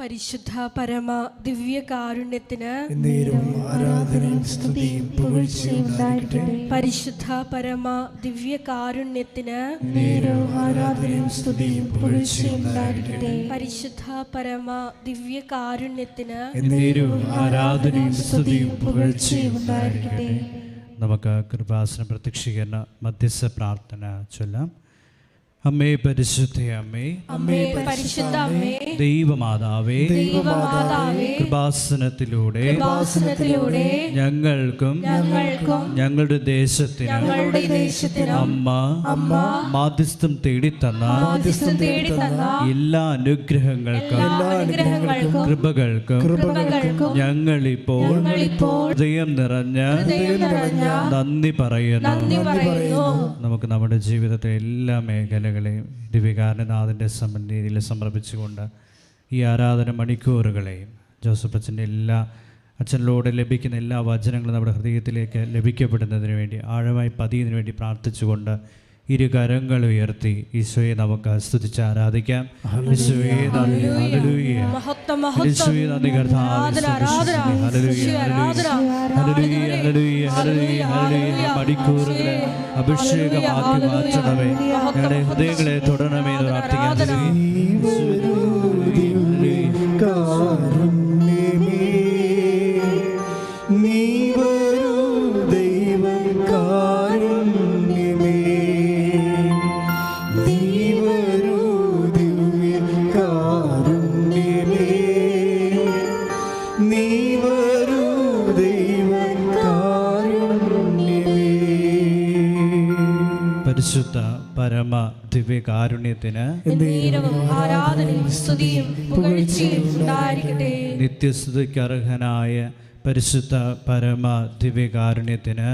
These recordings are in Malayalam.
പരിശുദ്ധ പരമ ദിവ്യകാരുണ്യത്തിന് ആരാധനയും സ്തുതിയും പുകഴ്ചയും ഉണ്ടായിരിക്കട്ടെ. പരിശുദ്ധ പരമ ദിവ്യകാരുണ്യത്തിന് ആരാധനയും സ്തുതിയും പുകഴ്ചയും ഉണ്ടായിരിക്കട്ടെ. പരിശുദ്ധ പരമ ദിവ്യകാരുണ്യത്തിന് ആരാധനയും സ്തുതിയും പുകഴ്ചയും ഉണ്ടായിരിക്കട്ടെ. നമുക്ക് കൃപാസന പ്രത്യക്ഷീകരണ മധ്യസ്ഥ പ്രാർത്ഥന ചൊല്ലാം. അമ്മേ പരിശുദ്ധ അമ്മേ, അമ്മേ പരിശുദ്ധ അമ്മേ, ദൈവമാതാവേ, കൃപാസനത്തിലൂടെ ഞങ്ങൾക്കും ഞങ്ങളുടെ ദേശത്തിനും അമ്മ മാധ്യസ്ഥം തേടിത്തന്ന എല്ലാ അനുഗ്രഹങ്ങൾക്കും കൃപകൾക്കും ഞങ്ങളിപ്പോൾ ഹൃദയം നിറഞ്ഞ നന്ദി പറയുന്നു. നമുക്ക് നമ്മുടെ ജീവിതത്തിലെ എല്ലാ മേഖലകളെയും ദിവ്യകാരുണ്യനാഥൻ്റെ സന്നിധിയിൽ സമർപ്പിച്ചുകൊണ്ട് ഈ ആരാധന മണിക്കൂറുകളെയും ജോസഫ് അച്ഛൻ്റെ എല്ലാ അച്ഛനിലൂടെ ലഭിക്കുന്ന എല്ലാ വചനങ്ങളും നമ്മുടെ ഹൃദയത്തിലേക്ക് ലഭിക്കപ്പെടുന്നതിന് വേണ്ടി ആഴമായി പതിയുന്നതിന് വേണ്ടി പ്രാർത്ഥിച്ചുകൊണ്ട് ഇരു കരങ്ങൾ ഉയർത്തി ഈശോയെ നമുക്ക് സ്തുതിച്ച് ആരാധിക്കാം. ഈശോയെ നന്ദി, ഹല്ലേലൂയ. ഈശോയെ നന്ദി കർത്താവേ, ഹല്ലേലൂയ, ഹല്ലേലൂയ, ഹല്ലേലൂയ, ഹല്ലേലൂയ, ഹല്ലേലൂയ. മണിക്കൂറുകളെ അഭിഷേകമാക്കി മാറ്റണമേ, ഞങ്ങളുടെ ഹൃദയങ്ങളെ തൊടണമേ എന്ന് പ്രാർത്ഥിക്കാം. പരിശുദ്ധ പരമ ദിവ്യകാരുണ്യത്തിന് ആരാധനയും സ്തുതിയും പുകഴ്ചയും ഉണ്ടായിരിക്കട്ടെ. നിത്യസ്തുതിക്ക് അർഹനായ പരിശുദ്ധ പരമ ദിവ്യകാരുണ്യത്തിന്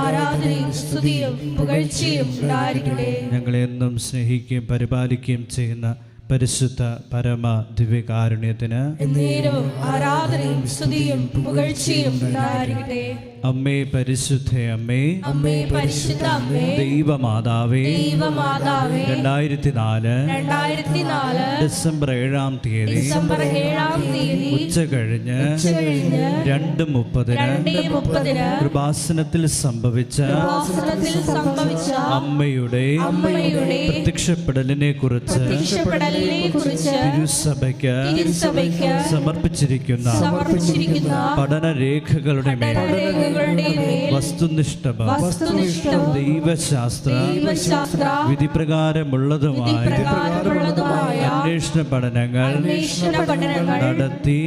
ആരാധനയും സ്തുതിയും പുകഴ്ചയും ഉണ്ടായിരിക്കട്ടെ. ഞങ്ങളെന്നും സ്നേഹിക്കുകയും പരിപാലിക്കുകയും ചെയ്യുന്ന പരിശുദ്ധ പരമ ദിവ്യകാരുണ്യത്തിന് ആരാധനയും സ്തുതിയും പുകഴ്ചയും ഉണ്ടായിരിക്കട്ടെ. അമ്മേ പരിശുദ്ധ അമ്മേ, അമ്മേ പരിശുദ്ധ അമ്മേ, ദൈവമാതാവേ, 2004 ഡിസംബർ 7-ാം തീയതി ഉച്ച കഴിഞ്ഞ് 2:30 കൃപാസനത്തിൽ സംഭവിച്ച അമ്മയുടെ പ്രത്യക്ഷപ്പെടലിനെ കുറിച്ച് തിരുസഭയ്ക്ക് സമർപ്പിച്ചിരിക്കുന്ന പഠനരേഖകളുടെ മേൽ വസ്തുനിഷ്ഠ ദൈവശാസ്ത്ര വിധിപ്രകാരമുള്ളതുമായ അന്വേഷണ പഠനങ്ങൾ നടത്തി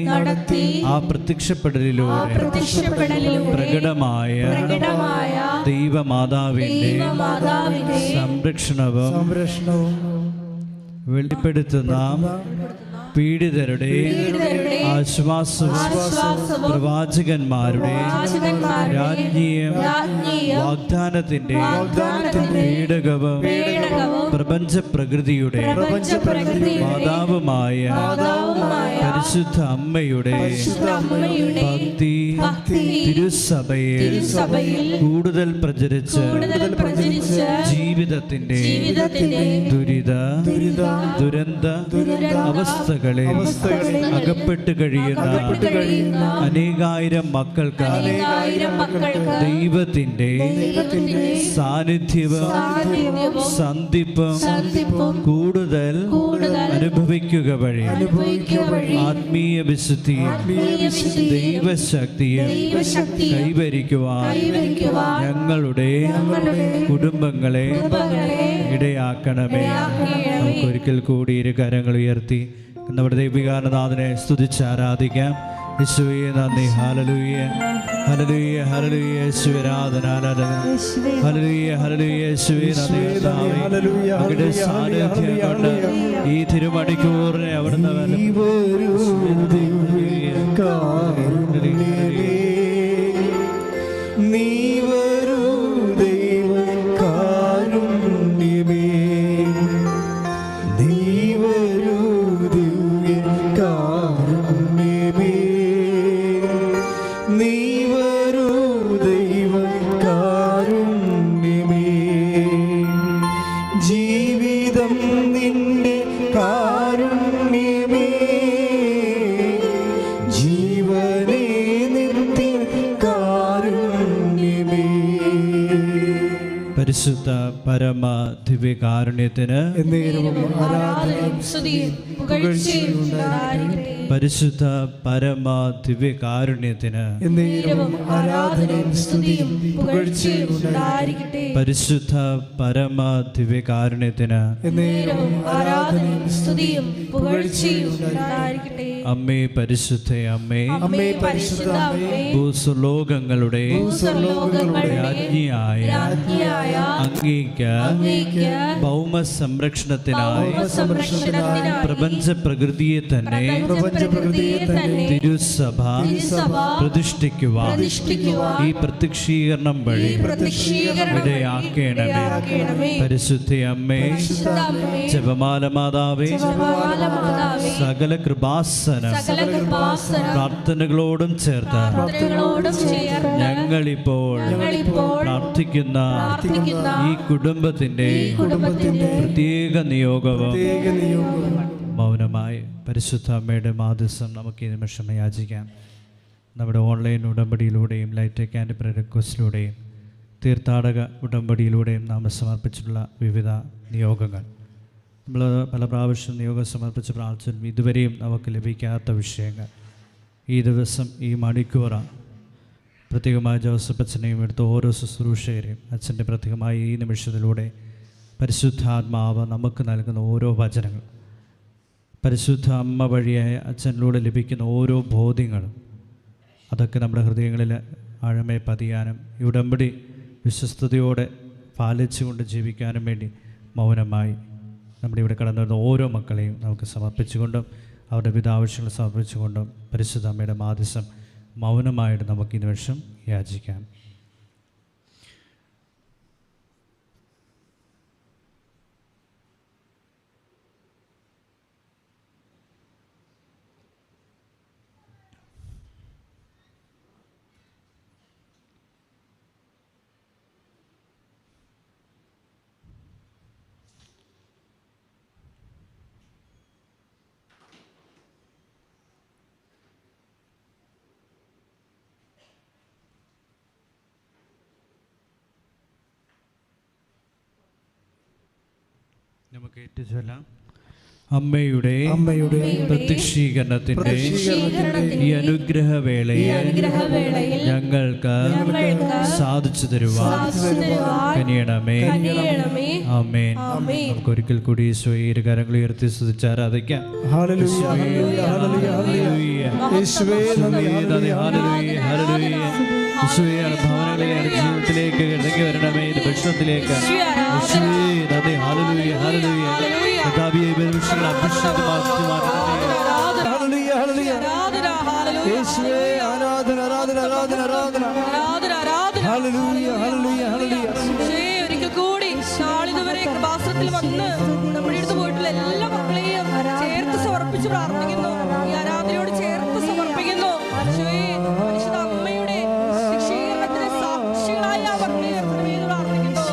ആ പ്രത്യക്ഷപ്പെടലിലൂടെ പ്രകടമായ ദൈവമാതാവിന്റെ സംരക്ഷണവും വെളിപ്പെടുത്തുന്ന പീഡിതരുടെ ആശ്വാസവും പ്രവാചകന്മാരുടെ രാജ്ഞിയും വാഗ്ദാനത്തിന്റെ പീഡകവും പ്രപഞ്ച പ്രകൃതിയുടെ മാതാവുമായ പരിശുദ്ധ അമ്മയുടെ ഭക്തി തിരുസഭയിൽ കൂടുതൽ പ്രചരിച്ച് ജീവിതത്തിന്റെ ദുരന്ത അവസ്ഥകളിൽ അകപ്പെട്ട് കഴിയുന്ന അനേകായിരം മക്കൾക്ക് ദൈവത്തിന്റെ സാന്നിധ്യവും സന്ധിപ്പും കൂടുതൽ അനുഭവിക്കുക വഴി ആത്മീയ വിശുദ്ധിയും ദൈവശക്തിയും കൈവരിക്കുവാൻ ഞങ്ങളുടെ കുടുംബങ്ങളെ ഇടയാക്കണമേ. നമുക്കൊരിക്കൽ കൂടി ഇരു കരങ്ങൾ ഉയർത്തി നമ്മുടെ ദൈവികാരനാഥനെ സ്തുതിച്ച് ആരാധിക്കാം. യേശുവേ നന്ദി, ഹല്ലേലൂയ, ഹല്ലേലൂയ, ഹല്ലേലൂയ, യേശുവേ ആരാധന, ഹല്ലേലൂയ, ഹല്ലേലൂയ, യേശുവേ നന്ദി കർത്താവേ. അങ്ങയുടെ സാന്നിധ്യം കൊണ്ട് ഈ തിരുമണിക്കൂറിനെ അവിടുന്ന് ജീവിതം നിന്റെ കാരുണ്യമേ പരിശുദ്ധ പരമ ദിവ്യകാരുണ്യത്തിന് എന്നേരവും ആരാധനയും സ്തുതിയും പുകഴ്ചയും ഉണ്ടായിരിക്കട്ടെ. പരിശുദ്ധ പരമ ദിവ്യകാരുണ്യത്തിന് എന്നേരവും ആരാധനയും സ്തുതിയും പുകഴ്ചയും ഉണ്ടായിരിക്കട്ടെ. പരിശുദ്ധ പരമ ദിവ്യകാരുണ്യത്തിന് എന്നേരവും ആരാധനയും സ്തുതിയും പുകഴ്ചയും ഉണ്ടായിരിക്കട്ടെ. അമ്മേ പരിശുദ്ധ അമ്മേ, അമ്മേ പരിശുദ്ധ അമ്മേ, ഭൂസ്വലോകങ്ങളുടെ രാജ്ഞിയായ അങ്ങേക്ക് ഭൗമ സംരക്ഷണത്തിനായി പ്രപഞ്ച പ്രകൃതിയെ തന്നെ തിരുസഭ പ്രതിഷ്ഠിക്കുവാൻ ഈ പ്രത്യക്ഷീകരണം വഴി ഇടയാക്കണമേ. പരിശുദ്ധ അമ്മേ, ജപമാല മാതാവേ, സകല കൃപാസനം പ്രാർത്ഥനകളോടും ചേർത്ത് ഞങ്ങളിപ്പോൾ പ്രാർത്ഥിക്കുന്ന ഈ കുടുംബത്തിന്റെ പ്രത്യേക നിയോഗവും മൗനമായി പരിശുദ്ധ അമ്മയുടെ മാധ്യസ്ഥം നമുക്ക് ഈ നിമിഷം യാചിക്കാം. നമ്മുടെ ഓൺലൈൻ ഉടമ്പടിയിലൂടെയും ലൈറ്റ് ക്യാൻഡ് റിക്വസ്റ്റിലൂടെയും തീർത്ഥാടക ഉടമ്പടിയിലൂടെയും നാം സമർപ്പിച്ചിട്ടുള്ള വിവിധ നിയോഗങ്ങൾ, നമ്മൾ പല പ്രാവശ്യം നിയോഗം സമർപ്പിച്ച് പ്രാർത്ഥിച്ചും ഇതുവരെയും നമുക്ക് ലഭിക്കാത്ത വിഷയങ്ങൾ, ഈ ദിവസം ഈ മണിക്കൂറ പ്രത്യേകമായ ജോസഫ് അച്ഛനെയും എടുത്ത ഓരോ ശുശ്രൂഷകരെയും അച്ഛൻ്റെ പ്രത്യേകമായ ഈ നിമിഷത്തിലൂടെ പരിശുദ്ധാത്മാവ് നമുക്ക് നൽകുന്ന ഓരോ വചനങ്ങൾ, പരിശുദ്ധ അമ്മ വഴിയായ അച്ഛനിലൂടെ ലഭിക്കുന്ന ഓരോ ബോധ്യങ്ങളും, അതൊക്കെ നമ്മുടെ ഹൃദയങ്ങളിൽ ആഴമേ പതിയാനും ഈ ഉടമ്പടി വിശ്വസ്തയോടെ പാലിച്ചുകൊണ്ട് ജീവിക്കാനും വേണ്ടി മൗനമായി നമ്മുടെ ഇവിടെ കടന്നു വരുന്ന ഓരോ മക്കളെയും നമുക്ക് സമർപ്പിച്ചുകൊണ്ടും അവരുടെ വിവിധ ആവശ്യങ്ങൾ സമർപ്പിച്ചുകൊണ്ടും പരിശുദ്ധ അമ്മയുടെ മാധ്യസ്ഥം മൗനമായിട്ട് നമുക്ക് ഈ നിമിഷം യാചിക്കാം. നമുക്ക് ഏറ്റുചൊല്ലാം. അമ്മയുടെ പ്രത്യക്ഷീകരണത്തിന്റെ ഈ അനുഗ്രഹവേളയിൽ ഞങ്ങൾക്ക് സാധിച്ചു തരുവാൻ കനിയണമേ. ആമേൻ. നമുക്ക് ഒരിക്കൽ കൂടി ഈശോയെ കരങ്ങൾ ഉയർത്തി സ്തുതിച്ച് ആരാധിക്കാം. ഭവനങ്ങളിലെ ജീവിതത്തിലേക്ക് ഇറങ്ങി വരണമേ, ഭക്ഷണത്തിലേക്ക് ഒരിക്കൽ കൂടി നാളിതുവരെ കൃപാസനത്തിൽ വന്ന് നമ്മുടെ അടുത്ത് പോയിട്ടുള്ള എല്ലാ മക്കളെയും ചേർത്ത് സമർപ്പിച്ച് പ്രാർത്ഥിക്കുന്നു. ഈ ആരാധനയോട് ചേർത്ത് സമർപ്പിക്കുന്നു. പരിശുദ്ധ അമ്മയുടെ ശിക്ഷീകരണത്തിന് സാക്ഷികളായ ആ മക്കളെ ഉയർത്തണമെന്ന് പ്രാർത്ഥിക്കുന്നു.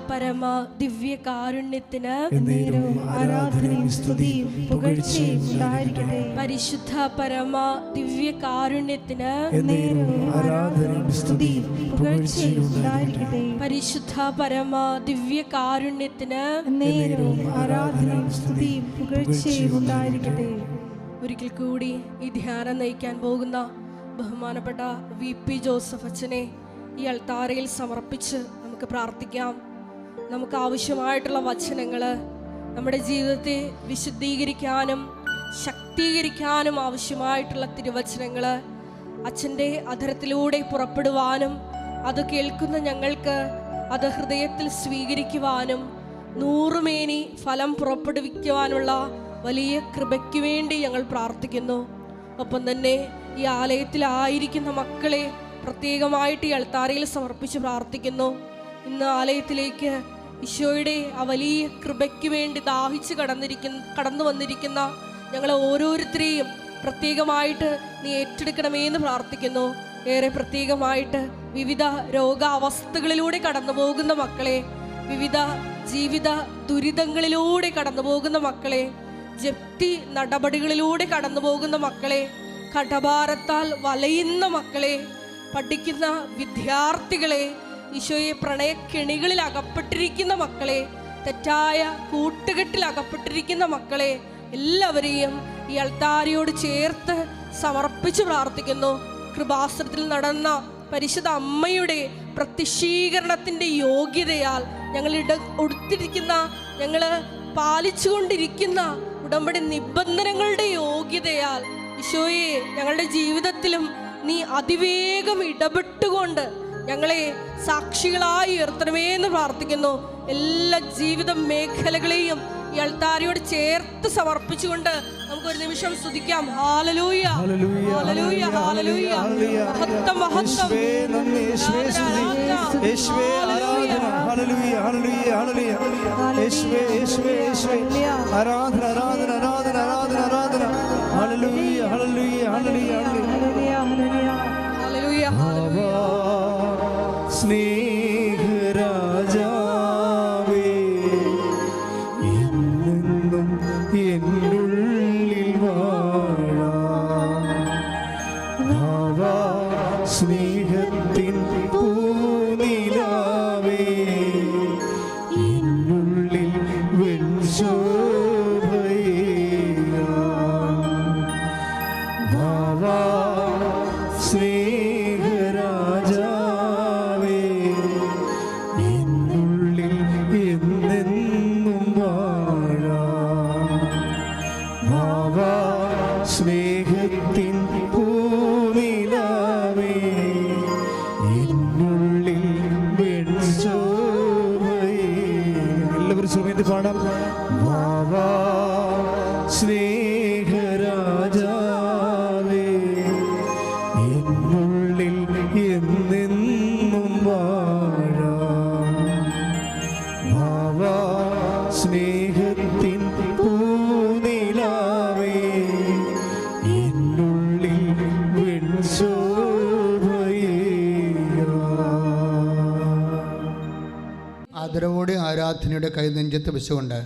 പരമ ദിവ്യകാരുണ്യത്തിന് ആരാധനയും സ്തുതിയും പുകഴ്ചയും ഉണ്ടായിരിക്കട്ടെ. പരിശുദ്ധ പരമ ദിവ്യകാരുണ്യത്തിന് ആരാധനയും സ്തുതിയും പുകഴ്ചയും ഉണ്ടായിരിക്കട്ടെ. പരിശുദ്ധ പരമ ദിവ്യകാരുണ്യത്തിന് ആരാധനയും സ്തുതിയും പുകഴ്ചയും ഉണ്ടായിരിക്കട്ടെ. ഒരിക്കൽ കൂടി ഈ ധ്യാനം നയിക്കാൻ പോകുന്ന ബഹുമാനപ്പെട്ട VP ജോസഫ് അച്ഛനെ ഈ അൾത്താരയിൽ സമർപ്പിച്ച് നമുക്ക് പ്രാർത്ഥിക്കാം. നമുക്ക് ആവശ്യമായിട്ടുള്ള വചനങ്ങൾ നമ്മുടെ ജീവിതത്തെ വിശുദ്ധീകരിക്കാനും ശക്തീകരിക്കാനും ആവശ്യമായിട്ടുള്ള തിരുവചനങ്ങൾ അച്ഛൻ്റെ അധരത്തിലൂടെ പുറപ്പെടുവാനും അത് കേൾക്കുന്ന ഞങ്ങൾക്ക് അത് ഹൃദയത്തിൽ സ്വീകരിക്കുവാനും 100 മേനി ഫലം പുറപ്പെടുവിക്കുവാനുള്ള വലിയ കൃപയ്ക്ക് വേണ്ടി ഞങ്ങൾ പ്രാർത്ഥിക്കുന്നു. ഒപ്പം തന്നെ ഈ ആലയത്തിലായിരിക്കുന്ന മക്കളെ പ്രത്യേകമായിട്ട് ഈ അൾത്താരയിൽ സമർപ്പിച്ച് പ്രാർത്ഥിക്കുന്നു. ഇന്ന് ആലയത്തിലേക്ക് ഈശോയുടെ ആ വലിയ കൃപയ്ക്ക് വേണ്ടി ദാഹിച്ച് കടന്നു വന്നിരിക്കുന്ന ഞങ്ങളെ ഓരോരുത്തരെയും പ്രത്യേകമായിട്ട് നീ ഏറ്റെടുക്കണമേ എന്ന് പ്രാർത്ഥിക്കുന്നു. ഏറെ പ്രത്യേകമായിട്ട് വിവിധ രോഗാവസ്ഥകളിലൂടെ കടന്നു പോകുന്ന മക്കളെ, വിവിധ ജീവിത ദുരിതങ്ങളിലൂടെ കടന്നു പോകുന്ന മക്കളെ, ജപ്തി നടപടികളിലൂടെ കടന്നു പോകുന്ന മക്കളെ, കടഭാരത്താൽ വലയുന്ന മക്കളെ, പഠിക്കുന്ന വിദ്യാർത്ഥികളെ, ഈശോയെ പ്രണയക്കെണികളിൽ അകപ്പെട്ടിരിക്കുന്ന മക്കളെ, തെറ്റായ കൂട്ടുകെട്ടിൽ അകപ്പെട്ടിരിക്കുന്ന മക്കളെ എല്ലാവരെയും ഈ അൾത്താരയോട് ചേർത്ത് സമർപ്പിച്ച് പ്രാർത്ഥിക്കുന്നു. കൃപാസനത്തിൽ നടന്ന പരിശുദ്ധ അമ്മയുടെ പ്രത്യക്ഷീകരണത്തിൻ്റെ യോഗ്യതയാൽ ഞങ്ങൾ ഞങ്ങൾ പാലിച്ചുകൊണ്ടിരിക്കുന്ന ഉടമ്പടി നിബന്ധനകളുടെ യോഗ്യതയാൽ ഈശോയെ ഞങ്ങളുടെ ജീവിതത്തിലും നീ അതിവേഗം ഇടപെട്ടുകൊണ്ട് ഞങ്ങളെ സാക്ഷികളായി ഉയർത്തണമേ എന്ന് പ്രാർത്ഥിക്കുന്നു. എല്ലാ ജീവിത മേഖലകളെയും ഈ അൾത്താരയോട് ചേർത്ത് സമർപ്പിച്ചുകൊണ്ട് നമുക്കൊരു നിമിഷം സ്തുതിക്കാം. ഹല്ലേലൂയ, ഹല്ലേലൂയ, ഹല്ലേലൂയ. മഹത്വം, മഹത്വം. ആരാധന, ആരാധന, ആരാധന, ആരാധന, ആരാധന. ഹല്ലേലൂയ, ഹല്ലേലൂയ, ഹല്ലേലൂയ, ഹല്ലേലൂയ, ഹല്ലേലൂയ. സ്നേഹരാജാവേ, എന്നെന്നും എന്നുള്ളിൽ വാഴാം. സ്നേഹത്തിൻ പൂനിലാവേ, എന്നുള്ളിൽ വെൺശോഭയാം. സ്നേഹരാജാവേ, എന്നുള്ളിൽ എന്നെന്നും വാഴാം. സ്നേഹത്തിൻ പൂനിലാവേ, എന്നുള്ളിൽ വെൺശോഭയാം. എല്ലാവരും സുഖമായിട്ട് പാടാം. സ്നേഹരാജാവേ, എന്നുള്ളിൽ എന്നെന്നും വാഴാം. സ്നേഹത്തിൻ പൂനിലാവേ, എന്നുള്ളിൽ വെൺശോഭയാം. ആദരവോടെ ആരാധനയുടെ കൈനെഞ്ചത്ത് വെച്ചുകൊണ്ട്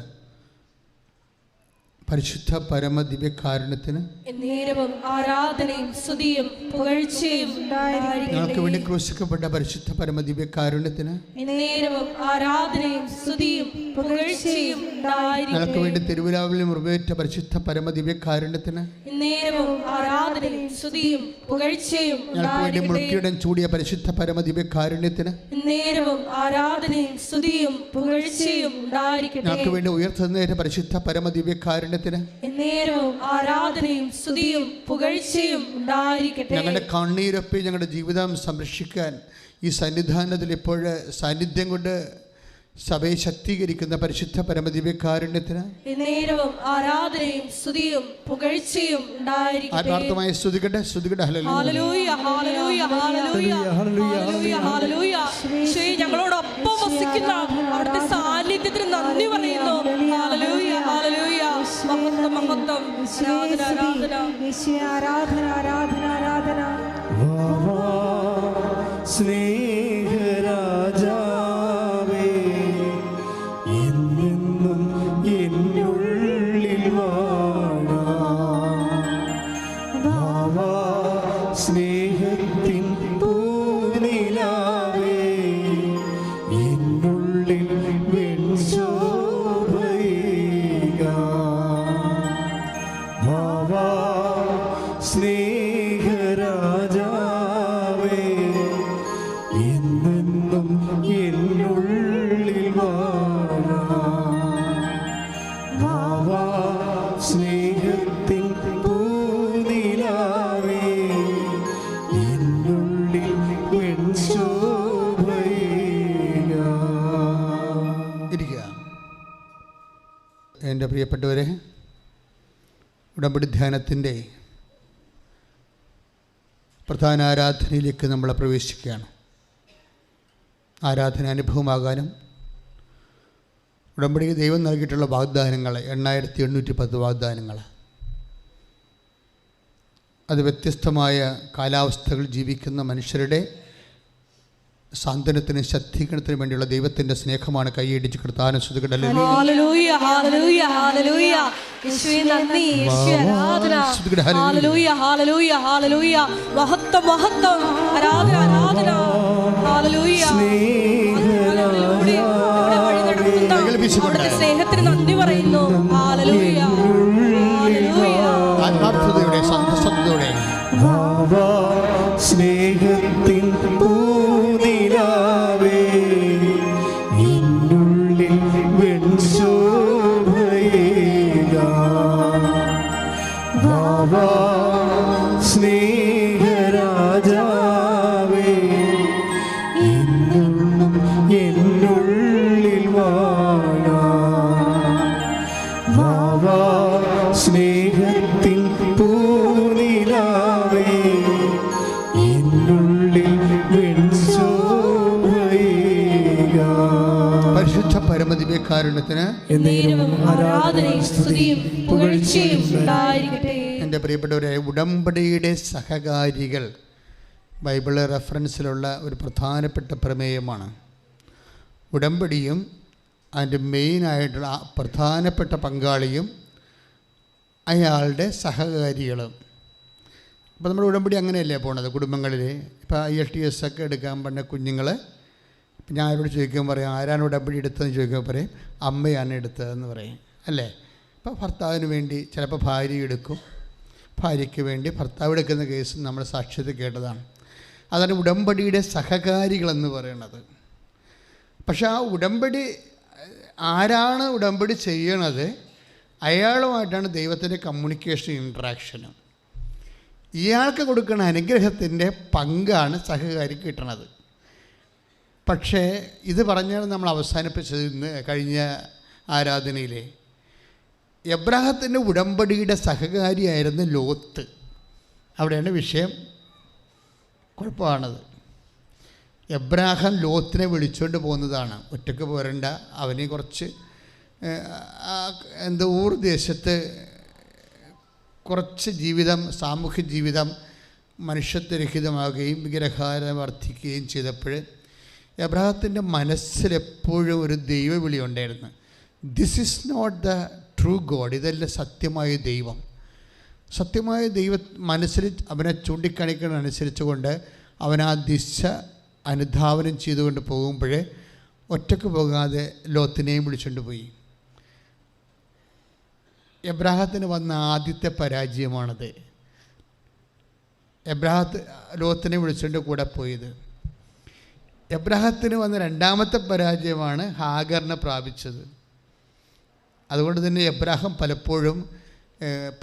പരിശുദ്ധ പരമദിവ്യകാരുണ്യത്തിന് എന്നേരവും ആരാധനയും സ്തുതിയും പുകഴ്ചയും ഞങ്ങൾക്ക് വേണ്ടി ക്രൂശിക്കപ്പെട്ട പരിശുദ്ധ പരമദിവ്യകാരുണ്യത്തിന് എന്നേരവും ആരാധനയും സ്തുതിയും പുകഴ്ചയും ഞങ്ങൾക്ക് വേണ്ടി തിരുവിലാവിൽ മുറിവേറ്റ പരിശുദ്ധ പരമദിവ്യകാരുണ്യത്തിന് എന്നേരവും ആരാധനയും സ്തുതിയും പുകഴ്ചയും ഞങ്ങൾക്ക് വേണ്ടി മുൾക്കിടം ചൂടിയ പരിശുദ്ധ പരമദിവ്യകാരുണ്യത്തിന് എന്നേരവും ആരാധനയും സ്തുതിയും പുകഴ്ചയും ഉണ്ടായിരിക്കട്ടെ. ഞങ്ങൾക്ക് വേണ്ടി ഉയർത്തുന്നേറ്റ പരിശുദ്ധ പരമദിവ്യകാരുണ്യത്തിന് എന്നേരവും ആരാധനയും സ്തുതിയും പുകഴ്ചയും ഉണ്ടായിരിക്കട്ടെ. ഞങ്ങളുടെ കണ്ണീരൊപ്പി ഞങ്ങളുടെ ജീവിതം സംരക്ഷിക്കാൻ ഈ സന്നിധാനത്തിൽ ഇപ്പോൾ സാന്നിധ്യം കൊണ്ട് സഭയെ ശക്തീകരിക്കുന്ന പരിശുദ്ധ പരമദിവ്യകാരുണ്യത്തിന് എന്നേരവും ആരാധനയും സ്തുതിയും പുകഴ്ചയും ഉണ്ടായിരിക്കട്ടെ. ആത്മാർത്ഥമായി സ്തുതിക്കട്ടെ, സ്തുതിക്കട്ടെ. ഹല്ലേലൂയ, ഹല്ലേലൂയ, ഹല്ലേലൂയ, ഹല്ലേലൂയ, ഹല്ലേലൂയ. ഈശോയെ ഞങ്ങളോടൊപ്പം വസിക്കുന്ന അവിടുത്തെ സാന്നിധ്യത്തിന് നന്ദി പറയുന്നു. ഹല്ലേലൂയ, ഹല്ലേലൂയ. മഹത്വം, മഹത്വം. ആരാധന, ആരാധന, ആരാധന, ആരാധന, ആരാധന. സ്നേഹരാജാവേ, എന്നെന്നും എന്നുള്ളിൽ വാഴാം. സ്നേഹത്തിൻ പൂനിലാവേ, എന്നുള്ളിൽ വെൺശോഭയാം. എൻ്റെ പ്രിയപ്പെട്ടവരെ, ഉടമ്പടി ധ്യാനത്തിൻ്റെ പ്രധാന ആരാധനയിലേക്ക് നമ്മൾ പ്രവേശിക്കുകയാണ്. ആരാധന അനുഭവമാകാനും ഉടമ്പടിക്ക് ദൈവം നൽകിയിട്ടുള്ള വാഗ്ദാനങ്ങൾ 8810 വാഗ്ദാനങ്ങൾ, അത് വ്യത്യസ്തമായ കാലാവസ്ഥകൾ ജീവിക്കുന്ന മനുഷ്യരുടെ സാന്ത്വനത്തിനും ശക്തീകരണത്തിനും വേണ്ടിയുള്ള ദൈവത്തിൻ്റെ സ്നേഹമാണ്. കൈയടിച്ച് കർത്താവിനെ സ്തുതിക്കട്ടെ. ഹല്ലേലൂയ, ഹല്ലേലൂയ, ഹല്ലേലൂയ. യേശുവേ നന്ദി, യേശുവേ ആരാധന. ഹല്ലേലൂയ, ഹല്ലേലൂയ, ഹല്ലേലൂയ. മഹത്വം, മഹത്വം, ആരാധന, ആരാധന. ഹല്ലേലൂയ. അവിടുത്തെ സ്നേഹത്തിന് നന്ദി പറയുന്നു. ഹല്ലേലൂയ, ഹല്ലേലൂയ. ആത്മാർത്ഥതയോടെ, സന്തോഷത്തോടെ സ്നേഹത്തിൻ പൂനിലാവേ എന്നുള്ളിൽ വെൺശോഭയേകാം. വാവാ സ്നേഹരാജാവേ എന്നും എന്നുള്ളിൽ വാഴാം. വാവാ സ്നേഹത്തിൻ പൂനിലാവേ എന്നുള്ളിൽ വെൺശോഭയേകാം. പരിശുദ്ധ പരമദിവ്യകാരുണ്യത്തിന് ആരാധനയും സ്തുതിയും പുകഴ്ചയും ഉണ്ടായിരിക്കട്ടെ. എൻ്റെ പ്രിയപ്പെട്ടവരെ, ഉടമ്പടിയുടെ സഹകാരികൾ ബൈബിള് റെഫറൻസിലുള്ള ഒരു പ്രധാനപ്പെട്ട പ്രമേയമാണ്. ഉടമ്പടിയും അതിൻ്റെ മെയിനായിട്ടുള്ള പ്രധാനപ്പെട്ട പങ്കാളിയും അയാളുടെ സഹകാരികളും. ഇപ്പോൾ നമ്മുടെ ഉടമ്പടി അങ്ങനെയല്ലേ പോണത് കുടുംബങ്ങളിൽ. ഇപ്പോൾ ILTS ഒക്കെ എടുക്കാൻ പറഞ്ഞ കുഞ്ഞുങ്ങൾ, ഇപ്പം ഞാൻ ആരോട് ചോദിക്കുമ്പോൾ പറയും ആരാണ് ഉടമ്പടി എടുത്തതെന്ന് ചോദിക്കുമ്പോൾ പറയും അമ്മയാണ് എടുത്തതെന്ന് പറയും, അല്ലേ? ഇപ്പോൾ ഭർത്താവിന് വേണ്ടി ചിലപ്പോൾ ഭാര്യ എടുക്കും, ഭാര്യയ്ക്ക് വേണ്ടി ഭർത്താവ് എടുക്കുന്ന കേസ് നമ്മൾ സാക്ഷ്യത്തിൽ കേട്ടതാണ്. അതാണ് ഉടമ്പടിയുടെ സഹകാരികളെന്ന് പറയുന്നത്. പക്ഷെ ആ ഉടമ്പടി ആരാണ് ഉടമ്പടി ചെയ്യണത്, അയാളുമായിട്ടാണ് ദൈവത്തിൻ്റെ കമ്മ്യൂണിക്കേഷൻ, ഇൻട്രാക്ഷനും. ഇയാൾക്ക് കൊടുക്കുന്ന അനുഗ്രഹത്തിൻ്റെ പങ്കാണ് സഹകാരിക്ക് കിട്ടണത്. പക്ഷേ ഇത് പറഞ്ഞാണ് നമ്മൾ അവസാനിപ്പിച്ചത് ഇന്ന് കഴിഞ്ഞ ആരാധനയിലെ. എബ്രാഹത്തിൻ്റെ ഉടമ്പടിയുടെ സഹകാരിയായിരുന്നു ലോത്ത്. അവിടെയാണ് വിഷയം, കുഴപ്പമാണത്. എബ്രാഹാം ലോത്തിനെ വിളിച്ചുകൊണ്ട് പോകുന്നതാണ്. ഒറ്റയ്ക്ക് പോരണ്ട, അവനെ കുറച്ച് ഊർ ദേശത്ത് കുറച്ച് ജീവിതം, സാമൂഹ്യ ജീവിതം മനുഷ്യത്വരഹിതമാകുകയും വിഗ്രഹാരം വർദ്ധിക്കുകയും ചെയ്തപ്പോൾ എബ്രാഹത്തിൻ്റെ മനസ്സിലെപ്പോഴും ഒരു ദൈവവിളി ഉണ്ടായിരുന്നു. This is not the true God, ഇതല്ല സത്യമായ ദൈവം. സത്യമായ ദൈവം മനസ്സിൽ അവനെ ചൂണ്ടിക്കാണിക്കുന്നതനുസരിച്ച് കൊണ്ട് അവൻ ആ ദിശ അനുധാവനം ചെയ്തുകൊണ്ട് പോകുമ്പോൾ ഒറ്റയ്ക്ക് പോകാതെ ലോത്തിനെയും വിളിച്ചുകൊണ്ട് പോയി. എബ്രാഹത്തിന് വന്ന ആദ്യത്തെ പരാജയമാണത്. ലോത്തിനെ വിളിച്ചുകൊണ്ട് കൂടെ പോയത്. എബ്രാഹത്തിന് വന്ന രണ്ടാമത്തെ പരാജയമാണ് ഹാഗറിനെ പ്രാപിച്ചത്. അതുകൊണ്ട് തന്നെ എബ്രാഹാം പലപ്പോഴും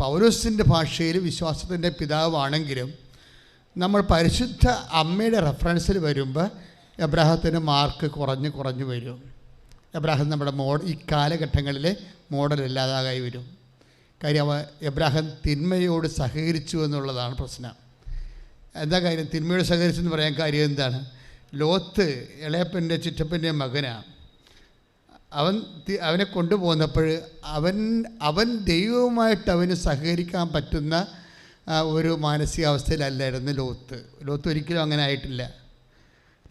പൗലോസിൻ്റെ ഭാഷയിൽ വിശ്വാസത്തിൻ്റെ പിതാവാണെങ്കിലും നമ്മൾ പരിശുദ്ധ അമ്മയുടെ റെഫറൻസിൽ വരുമ്പോൾ എബ്രാഹത്തിന് മാർക്ക് കുറഞ്ഞു വരും. എബ്രാഹാം നമ്മുടെ ഈ കാലഘട്ടങ്ങളിലെ മോഡലല്ലാതായി വരും. കാര്യം എബ്രാഹാം തിന്മയോട് സഹകരിച്ചു എന്നുള്ളതാണ് പ്രശ്നം. എന്താ കാര്യം? തിന്മയോട് സഹകരിച്ചെന്ന് പറയാൻ കാര്യം എന്താണ്? ലോത്ത് ഇളയപ്പൻ്റെ ചിറ്റപ്പൻ്റെയും മകനാണ്. അവനെ കൊണ്ടുപോകുന്നപ്പോൾ അവൻ ദൈവവുമായിട്ട് അവന് സഹകരിക്കാൻ പറ്റുന്ന ഒരു മാനസികാവസ്ഥയിലല്ലായിരുന്നു ലോത്ത് ഒരിക്കലും അങ്ങനെ ആയിട്ടില്ല.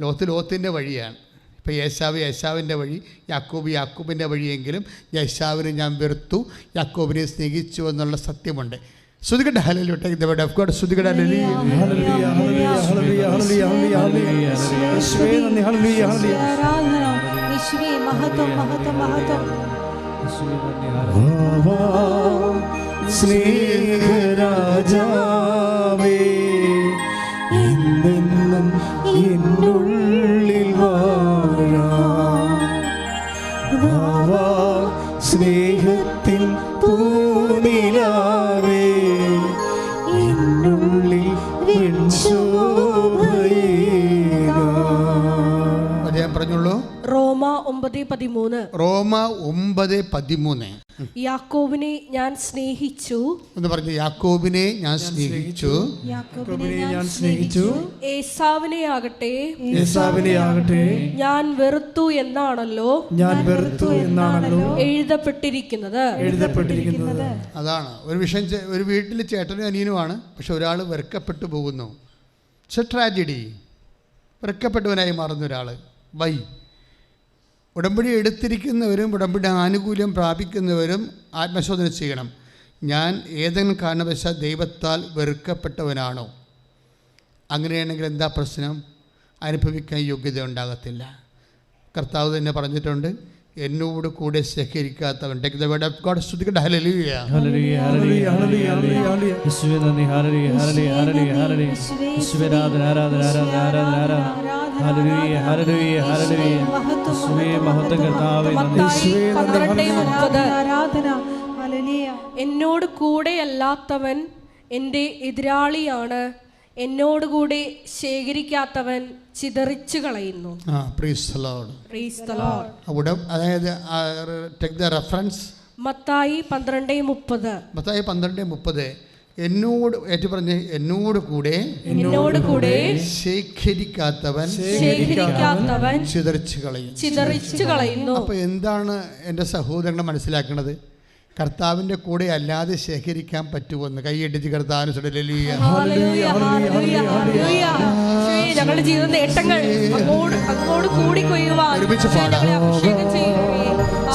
ലോത്തിൻ്റെ വഴിയാണ്. ഇപ്പോൾ യേശാവിൻ്റെ വഴി, യാക്കോബിൻ്റെ വഴിയെങ്കിലും യേശാവിനെ ഞാൻ വെറുത്തു, യാക്കോബിനെ സ്നേഹിച്ചു എന്നുള്ള സത്യമുണ്ട്. ശ്രുതികട്ടെ ഹല്ലേലൂയ. Take the word of God. ശ്രുതികട്ടെ ഹല്ലേലൂയ. ഹല്ലേലൂയ ഹല്ലേലൂയ ഹല്ലേലൂയ ഹല്ലേലൂയ ഹല്ലേലൂയ. യേശുവേ നന്ദി. ഹല്ലേലൂയ ഹല്ലേലൂയ. ആരാധന യേശുവേ. മഹത്വം, മഹത്വം, മഹത്വം. സ്നേഹരാജാവേ എന്നെന്നും എന്നുള്ളിൽ വാഴാം. സ്നേഹത്തിൻ പൂനിലാവേ എന്നുള്ളിൽ പറഞ്ഞുള്ളൂ. റോമ 9:13. റോമ 9:13. യാക്കോബിനെ ഞാൻ സ്നേഹിച്ചു. എന്ന് പറഞ്ഞു, യാക്കോബിനെ ഞാൻ സ്നേഹിച്ചു. ഏസാവിനെ ആകട്ടെ ഞാൻ വെറുത്തു എന്നാണല്ലോ എഴുതപ്പെട്ടിരിക്കുന്നത്. അതാണ് ഒരു വിഷയം. ഒരു വീട്ടിൽ ചേട്ടനും അനിയനുമാണ്, പക്ഷെ ഒരാൾ വെറുക്കപ്പെട്ടു പോകുന്നു. It's A tragedy. വെറുക്കപ്പെട്ടവനായി മാറുന്ന ഒരാൾ. വൈ? ഉടമ്പടി എടുത്തിരിക്കുന്നവരും ഉടമ്പടി ആനുകൂല്യം പ്രാപിക്കുന്നവരും ആത്മശോധന ചെയ്യണം. ഞാൻ ഏതെങ്കിലും കാരണവശാൽ ദൈവത്താൽ വെറുക്കപ്പെട്ടവനാണോ? അങ്ങനെയാണെങ്കിൽ എന്താ പ്രശ്നം? അനുഭവിക്കാൻ യോഗ്യത ഉണ്ടാകത്തില്ല. കർത്താവ് തന്നെ പറഞ്ഞിട്ടുണ്ട്, എന്നോട് കൂടെ സഹകരിക്കാത്തവൻ. Take the word of God. സ്തുതിക്കട്ടെ. ഹല്ലേലൂയ, ഹല്ലേലൂയ, ഹല്ലേലൂയ, ഹല്ലേലൂയ, ഹല്ലേലൂയ. യേശുവേ നന്ദി. ഹല്ലേലൂയ, ഹല്ലേലൂയ, ഹല്ലേലൂയ, ഹല്ലേലൂയ. യേശുവേ ആരാധന, ആരാധന, ആരാധന, ആരാധന, ആരാധന. ഹല്ലേലൂയ, ഹല്ലേലൂയ, ഹല്ലേലൂയ. യേശുവേ മഹത്വം കർത്താവേ നന്ദി. യേശുവേ 12:30 എന്നോട് കൂടെ അല്ലാത്തവൻ എൻ്റെ എതിരാളിയാണ്, എന്നോടുകൂടെ ശേഖരിക്കാത്തവൻ ചിതറിച്ചു കളയുന്നു. Praise the lord. Praise the lord. അതായത് take the reference Mathai 12:30. Mathai 12:30. എന്നോട് ഏറ്റു പറഞ്ഞ്, എന്നോട് കൂടെ ശേഖരിക്കാത്തവൻ ചിതറിച്ചു കളയുന്നു. അപ്പോൾ എന്താണ് എൻ്റെ സഹോദരനെ മനസ്സിലാക്കുന്നത്? കർത്താവിൻ്റെ കൂടെ അല്ലാതെ ശേഖരിക്കാൻ പറ്റുമെന്ന്. കൈയടിച്ച് കർത്താവിന് ഞങ്ങളുടെ ജീവിത നേട്ടങ്ങൾ അങ്ങോട്ട് കൂടി കൊയ്യുവാൻ ഒരുമിച്ച് പാടാം.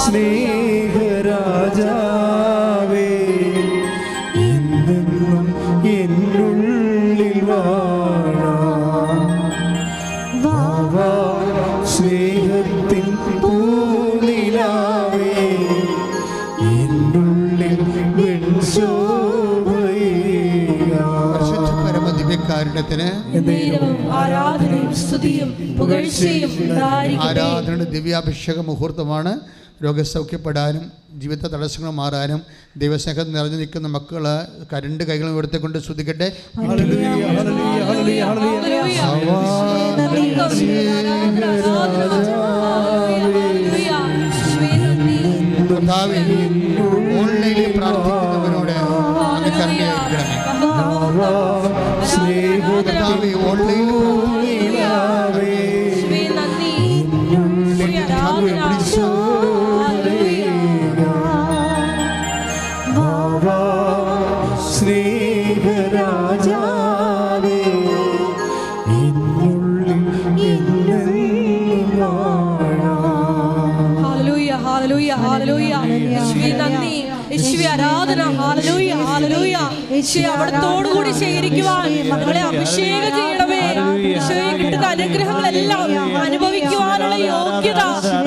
സ്നേഹരാജാവേ എന്നെന്നും എന്നുള്ളിൽ വാഴാ സ്നേഹത്തിൻ പൂനിലാവേ എന്നുള്ളിൽ പരമദിവ്യകാരുണ്യത്തിന് ആരാധനയും സ്തുതിയും പുകഴ്ചയും ആരാധനയുടെ ദിവ്യാഭിഷേക മുഹൂർത്തമാണ്. രോഗസൗഖ്യപ്പെടാനും ജീവിത തടസ്സങ്ങൾ മാറാനും ദൈവസ്നേഹം നിറഞ്ഞു നിൽക്കുന്ന മക്കൾ കരണ്ട് കൈകളും ഉയർത്തിക്കൊണ്ട് സ്തുതിക്കട്ടെ. ഓൺലൈനിൽ പ്രാർത്ഥിക്കുന്നവരോട് സ്നേഹരാജാവേ ആരാധന. ഹല്ലേലൂയ, ഹല്ലേലൂയ. അവിടത്തോടുകൂടി ശേഖരിക്കുവാൻ നമ്മളെ അഭിഷേകം ചെയ്യണമേ. ഈശോയെ കിട്ടുന്ന അനുഗ്രഹങ്ങളെല്ലാം അനുഭവിക്കുവാനുള്ള യോഗ്യത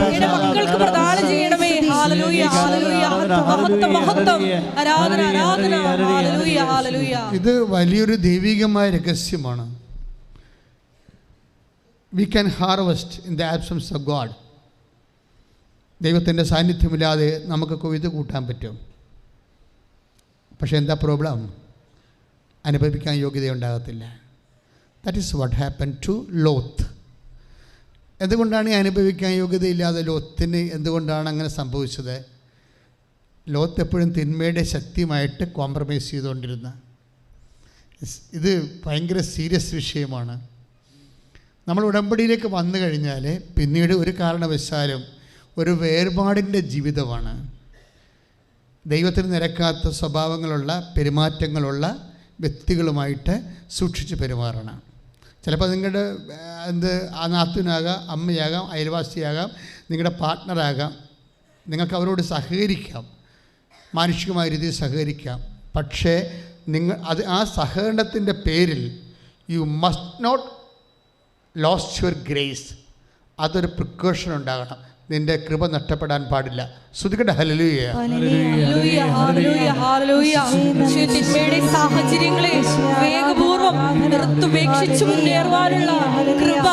എന്റെ മക്കൾക്ക് പ്രദാനം ചെയ്യണമേ. ഹല്ലേലൂയ, ഹല്ലേലൂയ. മഹത്വം, മഹത്വം. ആരാധന, ആരാധന. ഹല്ലേലൂയ, ഹല്ലേലൂയ. ഇത് വലിയൊരു ദൈവികമായ രഹസ്യമാണ്. We can harvest in the absence of God. ദൈവത്തിൻ്റെ സാന്നിധ്യമില്ലാതെ നമുക്ക് കൊയ്ത് കൂട്ടാൻ പറ്റും. പക്ഷേ എന്താ പ്രോബ്ലം? അനുഭവിക്കാൻ യോഗ്യതയുണ്ടാകത്തില്ല. That is what happen to Lot. എന്തുകൊണ്ടാണ് ഈ അനുഭവിക്കാൻ യോഗ്യതയില്ലാതെ ലോത്തിന് എന്തുകൊണ്ടാണ് അങ്ങനെ സംഭവിച്ചത്? ലോത്ത് എപ്പോഴും തിന്മയുടെ ശക്തിയുമായിട്ട് കോംപ്രമൈസ് ചെയ്തുകൊണ്ടിരുന്ന. ഇത് ഭയങ്കര സീരിയസ് വിഷയമാണ്. നമ്മൾ ഉടമ്പടിയിലേക്ക് വന്നു കഴിഞ്ഞാൽ പിന്നീട് ഒരു കാരണവശാലും ഒരു വേർപാടിൻ്റെ ജീവിതമാണ്. ദൈവത്തിന് നിരക്കാത്ത സ്വഭാവങ്ങളുള്ള പെരുമാറ്റങ്ങളുള്ള വ്യക്തികളുമായിട്ട് സൂക്ഷിച്ച് പെരുമാറണം. ചിലപ്പോൾ നിങ്ങളുടെ ആ നാത്തൂനാകാം, അമ്മയാകാം, അയൽവാസിയാകാം, നിങ്ങളുടെ പാർട്ട്ണറാകാം. നിങ്ങൾക്ക് അവരോട് സഹകരിക്കാം, മാനുഷികമായ രീതിയിൽ സഹകരിക്കാം. പക്ഷേ ആ സഹകരണത്തിൻ്റെ പേരിൽ you must not lost your grace. അതൊരു പ്രിക്കോഷൻ ഉണ്ടാകണം. നിന്റെ കൃപ നഷ്ടപ്പെടാൻ പാടില്ല. ശ്രുതിക്കട്ടെ. ഹല്ലേലൂയ, ഹല്ലേലൂയ, ഹല്ലേലൂയ, ഹല്ലേലൂയ. തിന്മയുടെ സാഹചര്യങ്ങളെ വേഗപൂർവ്വം നിർത്തുപേക്ഷിച്ച് മുന്നേറുവാനുള്ള കൃപ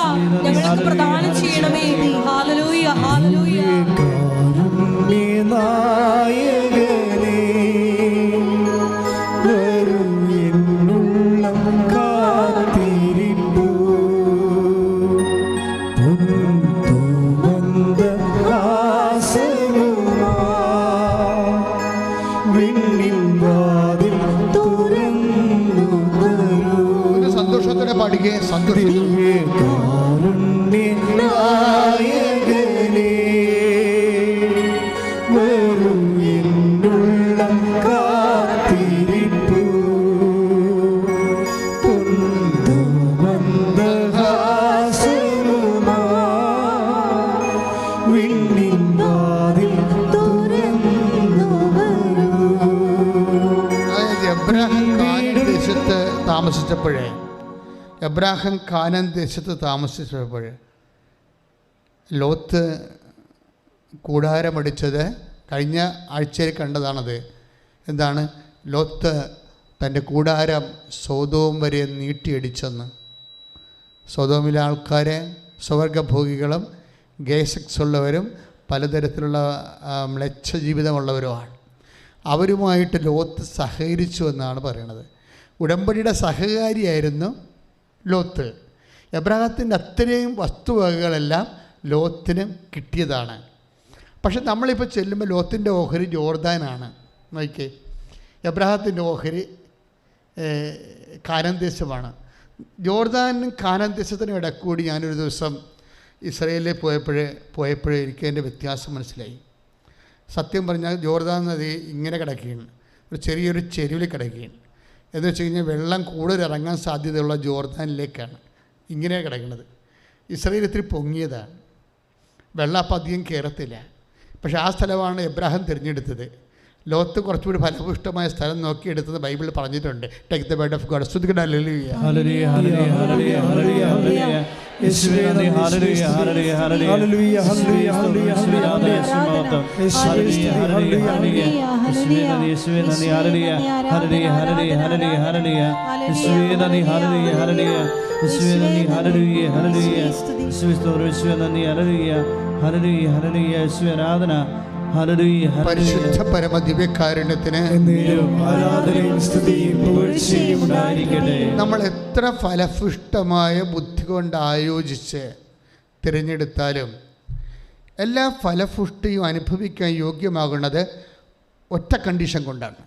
ഞങ്ങൾക്ക് പ്രദാനം ചെയ്യണമേ. ഹല്ലേലൂയ, ഹല്ലേലൂയ. താമസിച്ചപ്പോഴേ, എബ്രാഹാം കാനാൻ ദേശത്ത് താമസിച്ചപ്പോൾ ലോത്ത് കൂടാരമടിച്ചത് കഴിഞ്ഞ ആഴ്ചയിൽ കണ്ടതാണത്. എന്താണ്? ലോത്ത് തൻ്റെ കൂടാരം സോദോം വരെ നീട്ടിയടിച്ചെന്ന്. സോദോമിലെ ആൾക്കാരെ സ്വർഗഭോഗികളും ഗേ സെക്സ് ഉള്ളവരും പലതരത്തിലുള്ള മ്ലേച്ഛ ജീവിതമുള്ളവരുമാണ്. അവരുമായിട്ട് ലോത്ത് സഹകരിച്ചു എന്നാണ് പറയുന്നത്. ഉടമ്പടിയുടെ സഹകാരിയായിരുന്നു ലോത്ത്. എബ്രാഹത്തിൻ്റെ അത്രയും വസ്തുവകകളെല്ലാം ലോത്തിന് കിട്ടിയതാണ്. പക്ഷെ നമ്മളിപ്പോൾ ചെല്ലുമ്പോൾ ലോത്തിൻ്റെ ഓഹരി ജോർദാനാണ്. നോക്കിക്കേ, എബ്രാഹത്തിൻ്റെ ഓഹരി കാനാൻ ദേശമാണ്. ജോർദാനും കാനാൻ ദേശത്തിനും ഇടക്കൂടി ഞാനൊരു ദിവസം ഇസ്രയേലിൽ പോയപ്പോഴേ എനിക്ക് അതിൻ്റെ വ്യത്യാസം മനസ്സിലായി. സത്യം പറഞ്ഞാൽ ജോർദാൻ നദി ഇങ്ങനെ കിടക്കുകയാണ്, ഒരു ചെറിയൊരു ചെരുവിൽ കിടക്കുകയാണ്. എന്ന് വെച്ച് കഴിഞ്ഞാൽ വെള്ളം കൂടുതൽ ഇറങ്ങാൻ സാധ്യതയുള്ള ജോർദാനിലേക്കാണ് ഇങ്ങനെ കിടക്കുന്നത്. ഇസ്രയേൽ ഇത്തിരി പൊങ്ങിയതാണ്, വെള്ളം അപ്പം അധികം കയറത്തില്ല. പക്ഷേ ആ സ്ഥലമാണ് എബ്രാഹാം തിരഞ്ഞെടുത്തത്. ലോത്ത് കുറച്ചുകൂടി ഫലപുഷ്ടമായ സ്ഥലം നോക്കിയെടുത്തത് ബൈബിളിൽ പറഞ്ഞിട്ടുണ്ട്. Take the word of God. സ്തുതിക്കട്ടെ. ഹല്ലേലൂയ, ഹല്ലേലൂയ, ഹല്ലേലൂയ, ഹല്ലേലൂയ, ഹല്ലേലൂയ. യേശുവേ നന്ദി. ഹല്ലേലൂയ, ഹല്ലേലൂയ, ഹല്ലേലൂയ, ഹല്ലേലൂയ, ഹല്ലേലൂയ, ഹല്ലേലൂയ, ഹല്ലേലൂയ. യേശുവേ നന്ദി, ഹല്ലേലൂയ, യേശുവേ നന്ദി, ഹല്ലേലൂയ, ഹല്ലേലൂയ, ഹല്ലേലൂയ, ഹല്ലേലൂയ, ഹല്ലേലൂയ. യേശുവേ നന്ദി, ഹല്ലേലൂയ, ഹല്ലേലൂയ, യേശുവേ നന്ദി, ഹല്ലേലൂയ, ഹല്ലേലൂയ. യേശുവേ സ്തോത്രം, യേശുവേ നന്ദി, ഹല്ലേലൂയ, ഹല്ലേലൂയ, ഹല്ലേലൂയ. യേശുവേ ആരാധന. പരിശുദ്ധ പരമ ദിവ്യകാരുണ്യത്തിന് നമ്മൾ എത്ര ഫലപുഷ്ടമായ ബുദ്ധി കൊണ്ട് ആയോജിച്ച് തിരഞ്ഞെടുത്താലും എല്ലാ ഫലപുഷ്ടിയും അനുഭവിക്കാൻ യോഗ്യമാകുന്നത് ഒറ്റ കണ്ടീഷൻ കൊണ്ടാണ്.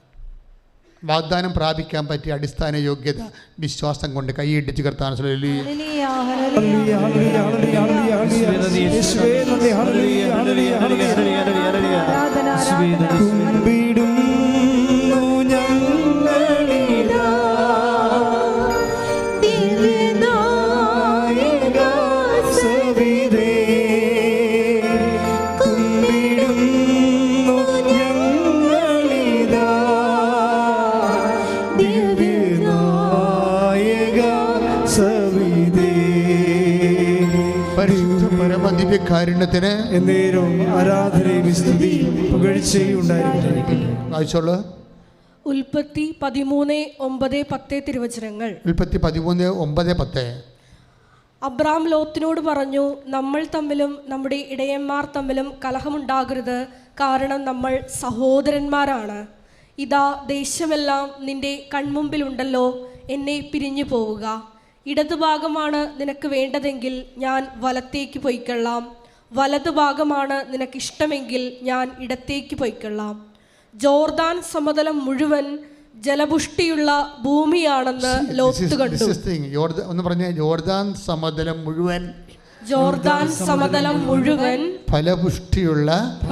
വാഗ്ദാനം പ്രാപിക്കാൻ പറ്റിയ അടിസ്ഥാന യോഗ്യത വിശ്വാസം കൊണ്ട്. കൈയിടിച്ച് കർത്താൻ കാരുണ്യത്തിന് എന്നേരവും ആരാധനയും സ്തുതിയും പുകഴ്ചയും ഉണ്ടായിരിക്കട്ടെ. വായിച്ചോളൂ. ഉൽപ്പത്തി 13:9-10 തിരുവചനങ്ങൾ. ഉൽപ്പത്തി 13:9-10. അബ്രാം ലോത്തിനോട് പറഞ്ഞു, നമ്മൾ തമ്മിലും നമ്മുടെ ഇടയന്മാർ തമ്മിലും കലഹമുണ്ടാകരുത്, കാരണം നമ്മൾ സഹോദരന്മാരാണ്. ഇതാ ദേശമെല്ലാം നിന്റെ കൺമുമ്പിലുണ്ടല്ലോ, എന്നെ പിരിഞ്ഞു പോവുക. ഇടതുഭാഗമാണ് നിനക്ക് വേണ്ടതെങ്കിൽ ഞാൻ വലത്തേക്ക് പൊയ്ക്കൊള്ളാം, വലതുഭാഗമാണ് നിനക്കിഷ്ടമെങ്കിൽ ഞാൻ ഇടത്തേക്ക് പൊയ്ക്കൊള്ളാം. ജോർദാൻ സമതലം മുഴുവൻ ജലപുഷ്ടിയുള്ള ഭൂമിയാണെന്ന് ലോത്ത് കണ്ടു. ഒന്ന് പറഞ്ഞ ജോർദാൻ സമതലം മുഴുവൻ, ജോർദാൻ സമതലം മുഴുവൻ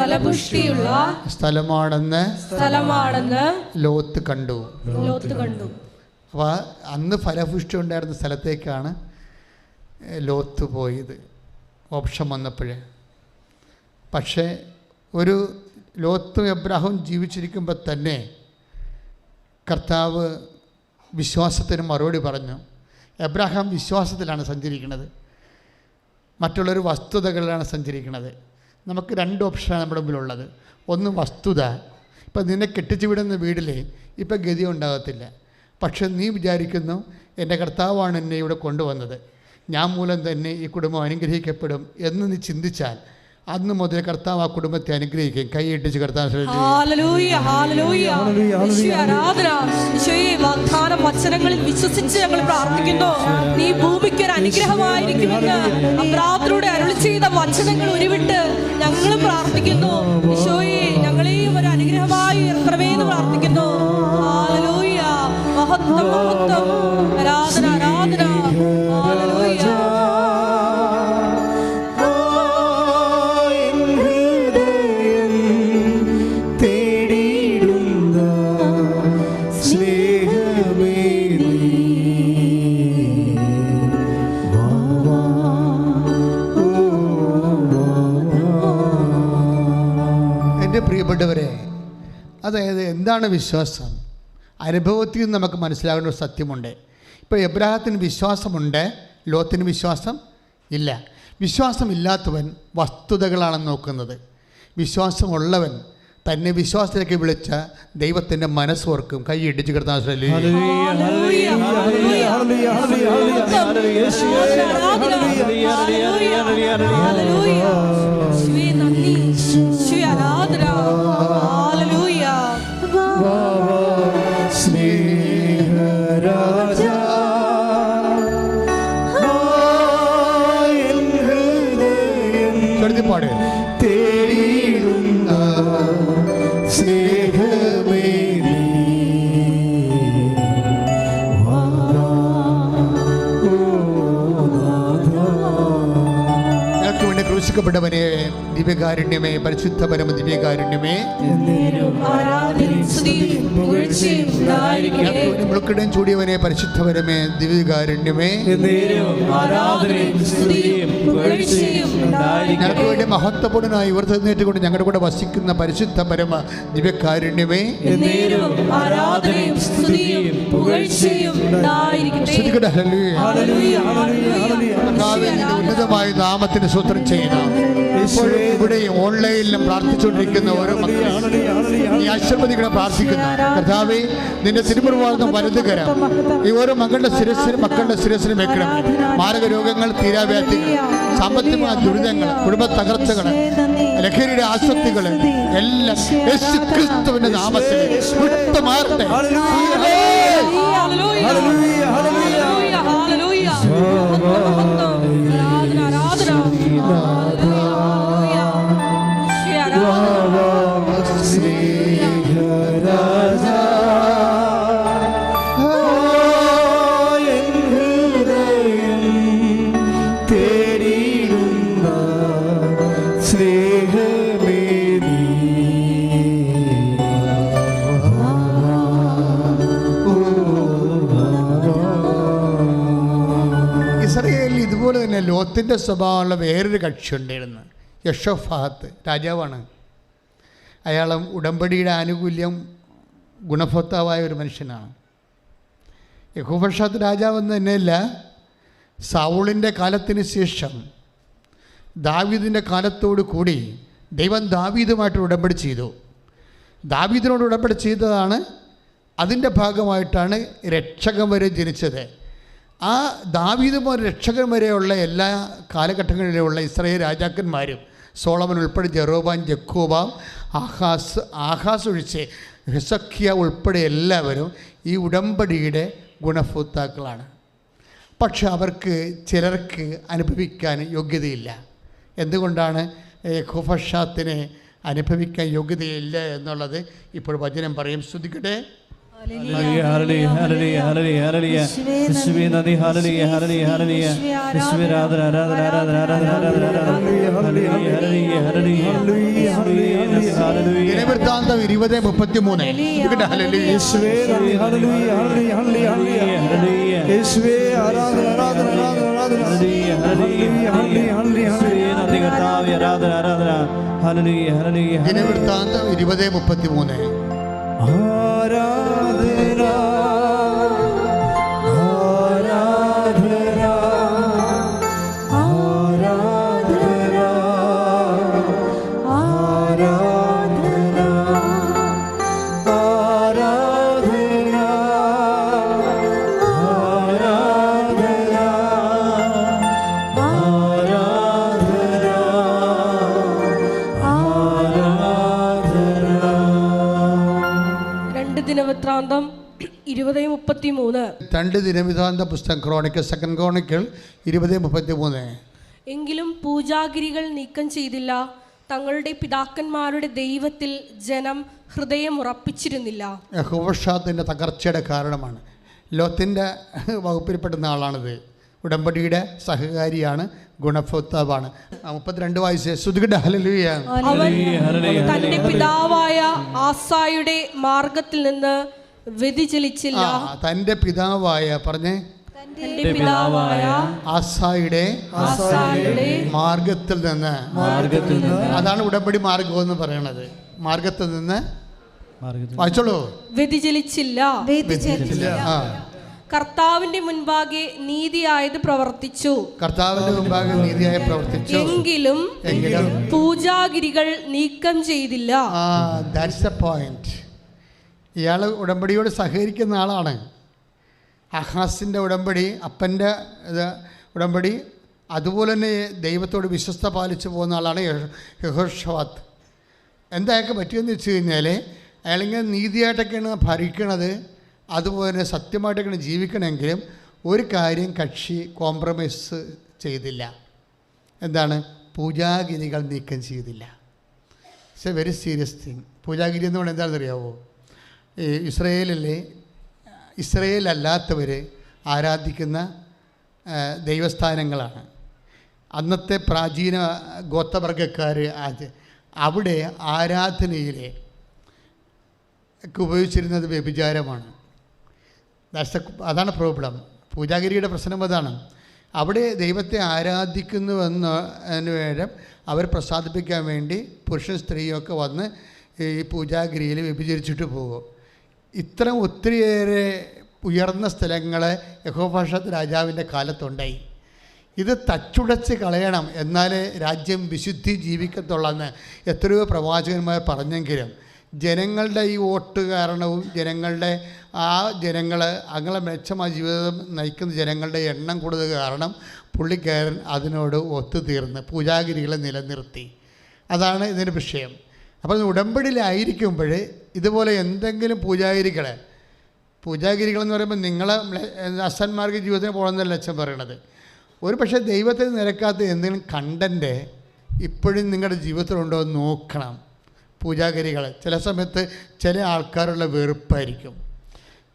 ഫലപുഷ്ടിയുള്ള സ്ഥലമാണെന്ന് ലോത്ത് കണ്ടു. അപ്പോൾ അന്ന് ഫലപുഷ്ടി ഉണ്ടായിരുന്ന സ്ഥലത്തേക്കാണ് ലോത്ത് പോയത് ഓപ്ഷൻ വന്നപ്പോഴേ. പക്ഷേ ഒരു ലോത്തും എബ്രാഹും ജീവിച്ചിരിക്കുമ്പോൾ തന്നെ കർത്താവ് വിശ്വാസത്തിന് മറുപടി പറഞ്ഞു. എബ്രാഹാം വിശ്വാസത്തിലാണ് സഞ്ചരിക്കുന്നത്, മറ്റുള്ളൊരു വസ്തുതകളിലാണ് സഞ്ചരിക്കുന്നത്. നമുക്ക് രണ്ട് ഓപ്ഷനാണ് നമ്മുടെ മുമ്പിലുള്ളത്. ഒന്ന് വസ്തുത. ഇപ്പം നിന്നെ കെട്ടിച്ചു വിടുന്ന വീട്ടിൽ ഇപ്പം ഗതി ഉണ്ടാകത്തില്ല. പക്ഷെ നീ വിചാരിക്കുന്നു എൻ്റെ കർത്താവാണ് എന്നെ ഇവിടെ കൊണ്ടുവന്നത്, ഞാൻ മൂലം തന്നെ ഈ കുടുംബം അനുഗ്രഹിക്കപ്പെടും എന്ന് നീ ചിന്തിച്ചാൽ അന്ന് മുതൽ കർത്താവ് ആ കുടുംബത്തെ അനുഗ്രഹിക്കും. കൈയിട്ടിച്ച് കർത്താവ് വചനങ്ങളിൽ വിശ്വസിച്ച് ഞങ്ങൾ പ്രാർത്ഥിക്കുന്നു. നീ ഭൂമിക്ക് ഒരു അനുഗ്രഹമായിരിക്കുമെന്ന് അബ്രാഹത്തിലൂടെ അരുളി ചെയ്ത വചനങ്ങൾ ഉരുവിട്ട് ഞങ്ങൾ പ്രാർത്ഥിക്കുന്നു. ഈശോയെ ഞങ്ങളെയും ഒരു അനുഗ്രഹമായി ഉയർത്തണമേ എന്ന് പ്രാർത്ഥിക്കുന്നു. ഹല്ലേലൂയ, മഹത്വം മഹത്വം, ആരാധന ആരാധന. ഹല്ലേലൂയ. പ്രിയപ്പെട്ടവരെ, അതായത് എന്താണ് വിശ്വാസം? അനുഭവത്തിൽ നിന്ന് നമുക്ക് മനസ്സിലാകേണ്ട ഒരു സത്യമുണ്ട്. ഇപ്പോൾ എബ്രാഹത്തിന് വിശ്വാസമുണ്ട്, ലോത്തിന് വിശ്വാസം ഇല്ല. വിശ്വാസമില്ലാത്തവൻ വസ്തുതകളാണ് നോക്കുന്നത്. വിശ്വാസമുള്ളവൻ തന്നെ വിശ്വാസത്തിലേക്ക് വിളിച്ച ദൈവത്തിൻ്റെ മനസ്സോർക്കും. കൈ ഇടിച്ച് കിടത്താൻ പാട്. തേടിയിടുന്ന സ്നേഹമേ ഞങ്ങൾക്ക് വേണ്ടി ക്രൂശിക്കപ്പെട്ടവനെ, ദിവ്യകാരുണ്യമേ, പരിശുദ്ധ പരമ ദിവ്യകാരുണ്യമേ, മുളുക്കിടം ചൂടിയവനെ, പരിശുദ്ധപരമേ, ദിവ്യകാരുണ്യമേ, ഞങ്ങൾക്ക് വേണ്ടി മഹത്വപൂർണനായി ഉയർത്തെഴുന്നേറ്റുകൊണ്ട് ഞങ്ങളുടെ കൂടെ വസിക്കുന്ന പരിശുദ്ധ പരമ ദിവ്യകാരുണ്യമേ, ഉന്നതമായ നാമത്തിന് സ്വത്രം ചെയ്യണം. ഇവിടെ ഓൺലൈനിലും പ്രാർത്ഥിച്ചുകൊണ്ടിരിക്കുന്ന ഓരോ മക്കളും ഈ ആശീർവദികളെ പ്രാർത്ഥിക്കുന്നു. കർത്താവേ, നിന്റെ തിരുമുറിവാകുന്ന വലതുകരം ഈ ഓരോ മക്കളുടെ ശിരസിനും വെക്കണം. മാരക രോഗങ്ങൾ, തീരാവ്യാധികൾ, സാമ്പത്തികമായ ദുരിതങ്ങൾ, കുടുംബ തകർച്ചകൾ, ലഹരിയുടെ ആസക്തികൾ എല്ലാം യേശുക്രിസ്തുവിന്റെ നാമത്തിൽ വിട്ടുമാറട്ടെ. ഇസ്രായേലിൽ ഇതുപോലെ തന്നെ ലോത്തിൻ്റെ സ്വഭാവമുള്ള വേറൊരു കക്ഷി ഉണ്ടായിരുന്നു. യഹോഷാഫാത്ത് രാജാവാണ്. അയാളും ഉടമ്പടിയുടെ ആനുകൂല്യം ഗുണഭോക്താവായ ഒരു മനുഷ്യനാണ്. യഹോഷാഫാത്ത് രാജാവെന്ന് തന്നെയല്ല, സൗളിൻ്റെ കാലത്തിന് ശേഷം ദാവീദിൻ്റെ കാലത്തോടു കൂടി ദൈവം ദാവീദുമായിട്ട് ഉടമ്പടി ചെയ്തു. ദാവീദിനോട് ഉടമ്പടി ചെയ്തതാണ്. അതിൻ്റെ ഭാഗമായിട്ടാണ് രക്ഷകൻ വരെ ജനിച്ചത്. ആ ദാവീദ് മുതൽ രക്ഷകൻ വരെയുള്ള എല്ലാ കാലഘട്ടങ്ങളിലുള്ള ഇസ്രായേൽ രാജാക്കന്മാരും, സോളമൻ ഉൾപ്പെടെ ജെറോബാം, ജക്കോബാം, ആഹാസ് ഒഴിച്ച് ഹെസക്കിയ ഉൾപ്പെടെ എല്ലാവരും ഈ ഉടമ്പടിയുടെ ഗുണഭോക്താക്കളാണ്. പക്ഷെ അവർക്ക് ചിലർക്ക് അനുഭവിക്കാൻ യോഗ്യതയില്ല. എന്തുകൊണ്ടാണ് യഹോഷാഫാത്തിനെ അനുഭവിക്കാൻ യോഗ്യതയില്ല എന്നുള്ളത് ഇപ്പോൾ വചനം പറയും. ശ്രദ്ധിക്കട്ടെ. ദിനവൃത്താന്തം 20:33. ആരാധന ആരാധന ആരാധന ആരാധന ആരാധന ദിനവൃത്താന്തം 20:33. 2 ദിനവൃത്താന്ത പുസ്തകം ക്രോണിക്കൽ, സെക്കൻഡ് ക്രോണിക്കൽ 20:33. എങ്കിലും പൂജാഗിരികൾ നീക്കം ചെയ്തില്ല, തങ്ങളുടെ പിതാക്കന്മാരുടെ ദൈവത്തിൽ ജനം ഹൃദയം ഉറപ്പിച്ചിരുന്നില്ല. യഹോഷാഫാത്തിന്റെ തകർച്ചയുടെ കാരണമാണ്. ലോത്തിൻ്റെ വകുപ്പിൽപ്പെടുന്ന ആളാണിത്. ഉടമ്പടിയുടെ സഹകാരിയാണ്, ഗുണഭോക്താവാണ്. 32 വയസ്സ്. ശ്രുതികട്ടെ ഹല്ലേലൂയ. അവൻ തന്റെ പിതാവായ ആസായുടെ മാർഗത്തിൽ നിന്ന് വ്യതിചലിച്ചില്ല. തന്റെ പിതാവായ പറഞ്ഞേ, തന്റെ പിതാവായ ആസായുടെ മാർഗത്തിൽ നിന്ന്. അതാണ് ഉടമ്പടി മാർഗം എന്ന് പറയണത്. മാർഗത്തിൽ നിന്ന് വായിച്ചോളൂ. വ്യതിചലിച്ചില്ല. കർത്താവിന്റെ മുൻപാകെ നീതിയായത് പ്രവർത്തിച്ചു. കർത്താവിന്റെ മുൻപാകെ നീതിയായി പ്രവർത്തിച്ചു. എങ്കിലും പൂജാഗിരികൾ നീക്കം ചെയ്തില്ല. That's the point. ഇയാൾ ഉടമ്പടിയോട് സഹകരിക്കുന്ന ആളാണ്. അഹാസിൻ്റെ ഉടമ്പടി, അപ്പൻ്റെ ഉടമ്പടി, അതുപോലെ തന്നെ ദൈവത്തോട് വിശ്വസ്ത പാലിച്ചു പോകുന്ന ആളാണ് യഹോഷാഫാത്ത്. എന്തായൊക്കെ പറ്റിയെന്ന് വെച്ച് കഴിഞ്ഞാൽ അയാളിങ്ങനെ നീതിയായിട്ടൊക്കെയാണ് ഭരിക്കണത്, അതുപോലെ തന്നെ സത്യമായിട്ടൊക്കെയാണ് ജീവിക്കണമെങ്കിലും ഒരു കാര്യം കക്ഷി കോംപ്രമൈസ് ചെയ്തില്ല. എന്താണ്? പൂജാഗിരികൾ നീക്കം ചെയ്തില്ല. It's a very serious thing. പൂജാഗിരി എന്ന് പറഞ്ഞാൽ എന്താണെന്ന് അറിയാമോ? ഈ ഇസ്രയേലല്ലാത്തവർ ആരാധിക്കുന്ന ദൈവസ്ഥാനങ്ങളാണ്. അന്നത്തെ പ്രാചീന ഗോത്രവർഗക്കാർ അവിടെ ആരാധനയിലെ ഉപയോഗിച്ചിരുന്നത് വ്യഭിചാരമാണ്. അതാണ് പ്രോബ്ലം. പൂജാഗിരിയുടെ പ്രശ്നം അതാണ്. അവിടെ ദൈവത്തെ ആരാധിക്കുന്നുവെന്നതിന് വേണം അവർ പ്രസാദിപ്പിക്കാൻ വേണ്ടി പുരുഷൻ സ്ത്രീയൊക്കെ വന്ന് ഈ പൂജാഗിരിയിൽ വ്യഭിചരിച്ചിട്ട് പോകും. ഇത്തരം ഒത്തിരിയേറെ ഉയർന്ന സ്ഥലങ്ങൾ യഹോവാഹാസ് രാജാവിൻ്റെ കാലത്തുണ്ടായി. ഇത് തച്ചുടച്ച് കളയണം, എന്നാലേ രാജ്യം വിശുദ്ധി ജീവിക്കത്തുള്ളെന്ന് എത്രയോ പ്രവാചകന്മാർ പറഞ്ഞെങ്കിലും ജനങ്ങളുടെ ഈ വോട്ട് കാരണവും ജനങ്ങൾ അങ്ങനെ മെച്ചമായ ജീവിതം നയിക്കുന്ന ജനങ്ങളുടെ എണ്ണം കൂടുതൽ കാരണം പുള്ളിക്കാരൻ അതിനോട് ഒത്തുതീർന്ന് പൂജാഗിരികളെ നിലനിർത്തി. അതാണ് ഇതിൻ്റെ വിഷയം. അപ്പോൾ ഉടമ്പടിയിലായിരിക്കുമ്പോൾ ഇതുപോലെ എന്തെങ്കിലും പൂജാഗിരികളെന്ന് പറയുമ്പോൾ നിങ്ങളെ അസന്മാർക്ക് ജീവിതത്തിന് പോകണമെന്നല്ല അച്ഛൻ പറയണത്. ഒരു പക്ഷേ ദൈവത്തെ നിരക്കാത്ത എന്തെങ്കിലും കണ്ടൻറ്റ് ഇപ്പോഴും നിങ്ങളുടെ ജീവിതത്തിലുണ്ടോ എന്ന് നോക്കണം. പൂജാഗിരികൾ ചില സമയത്ത് ചില ആൾക്കാരുള്ള വെറുപ്പായിരിക്കും,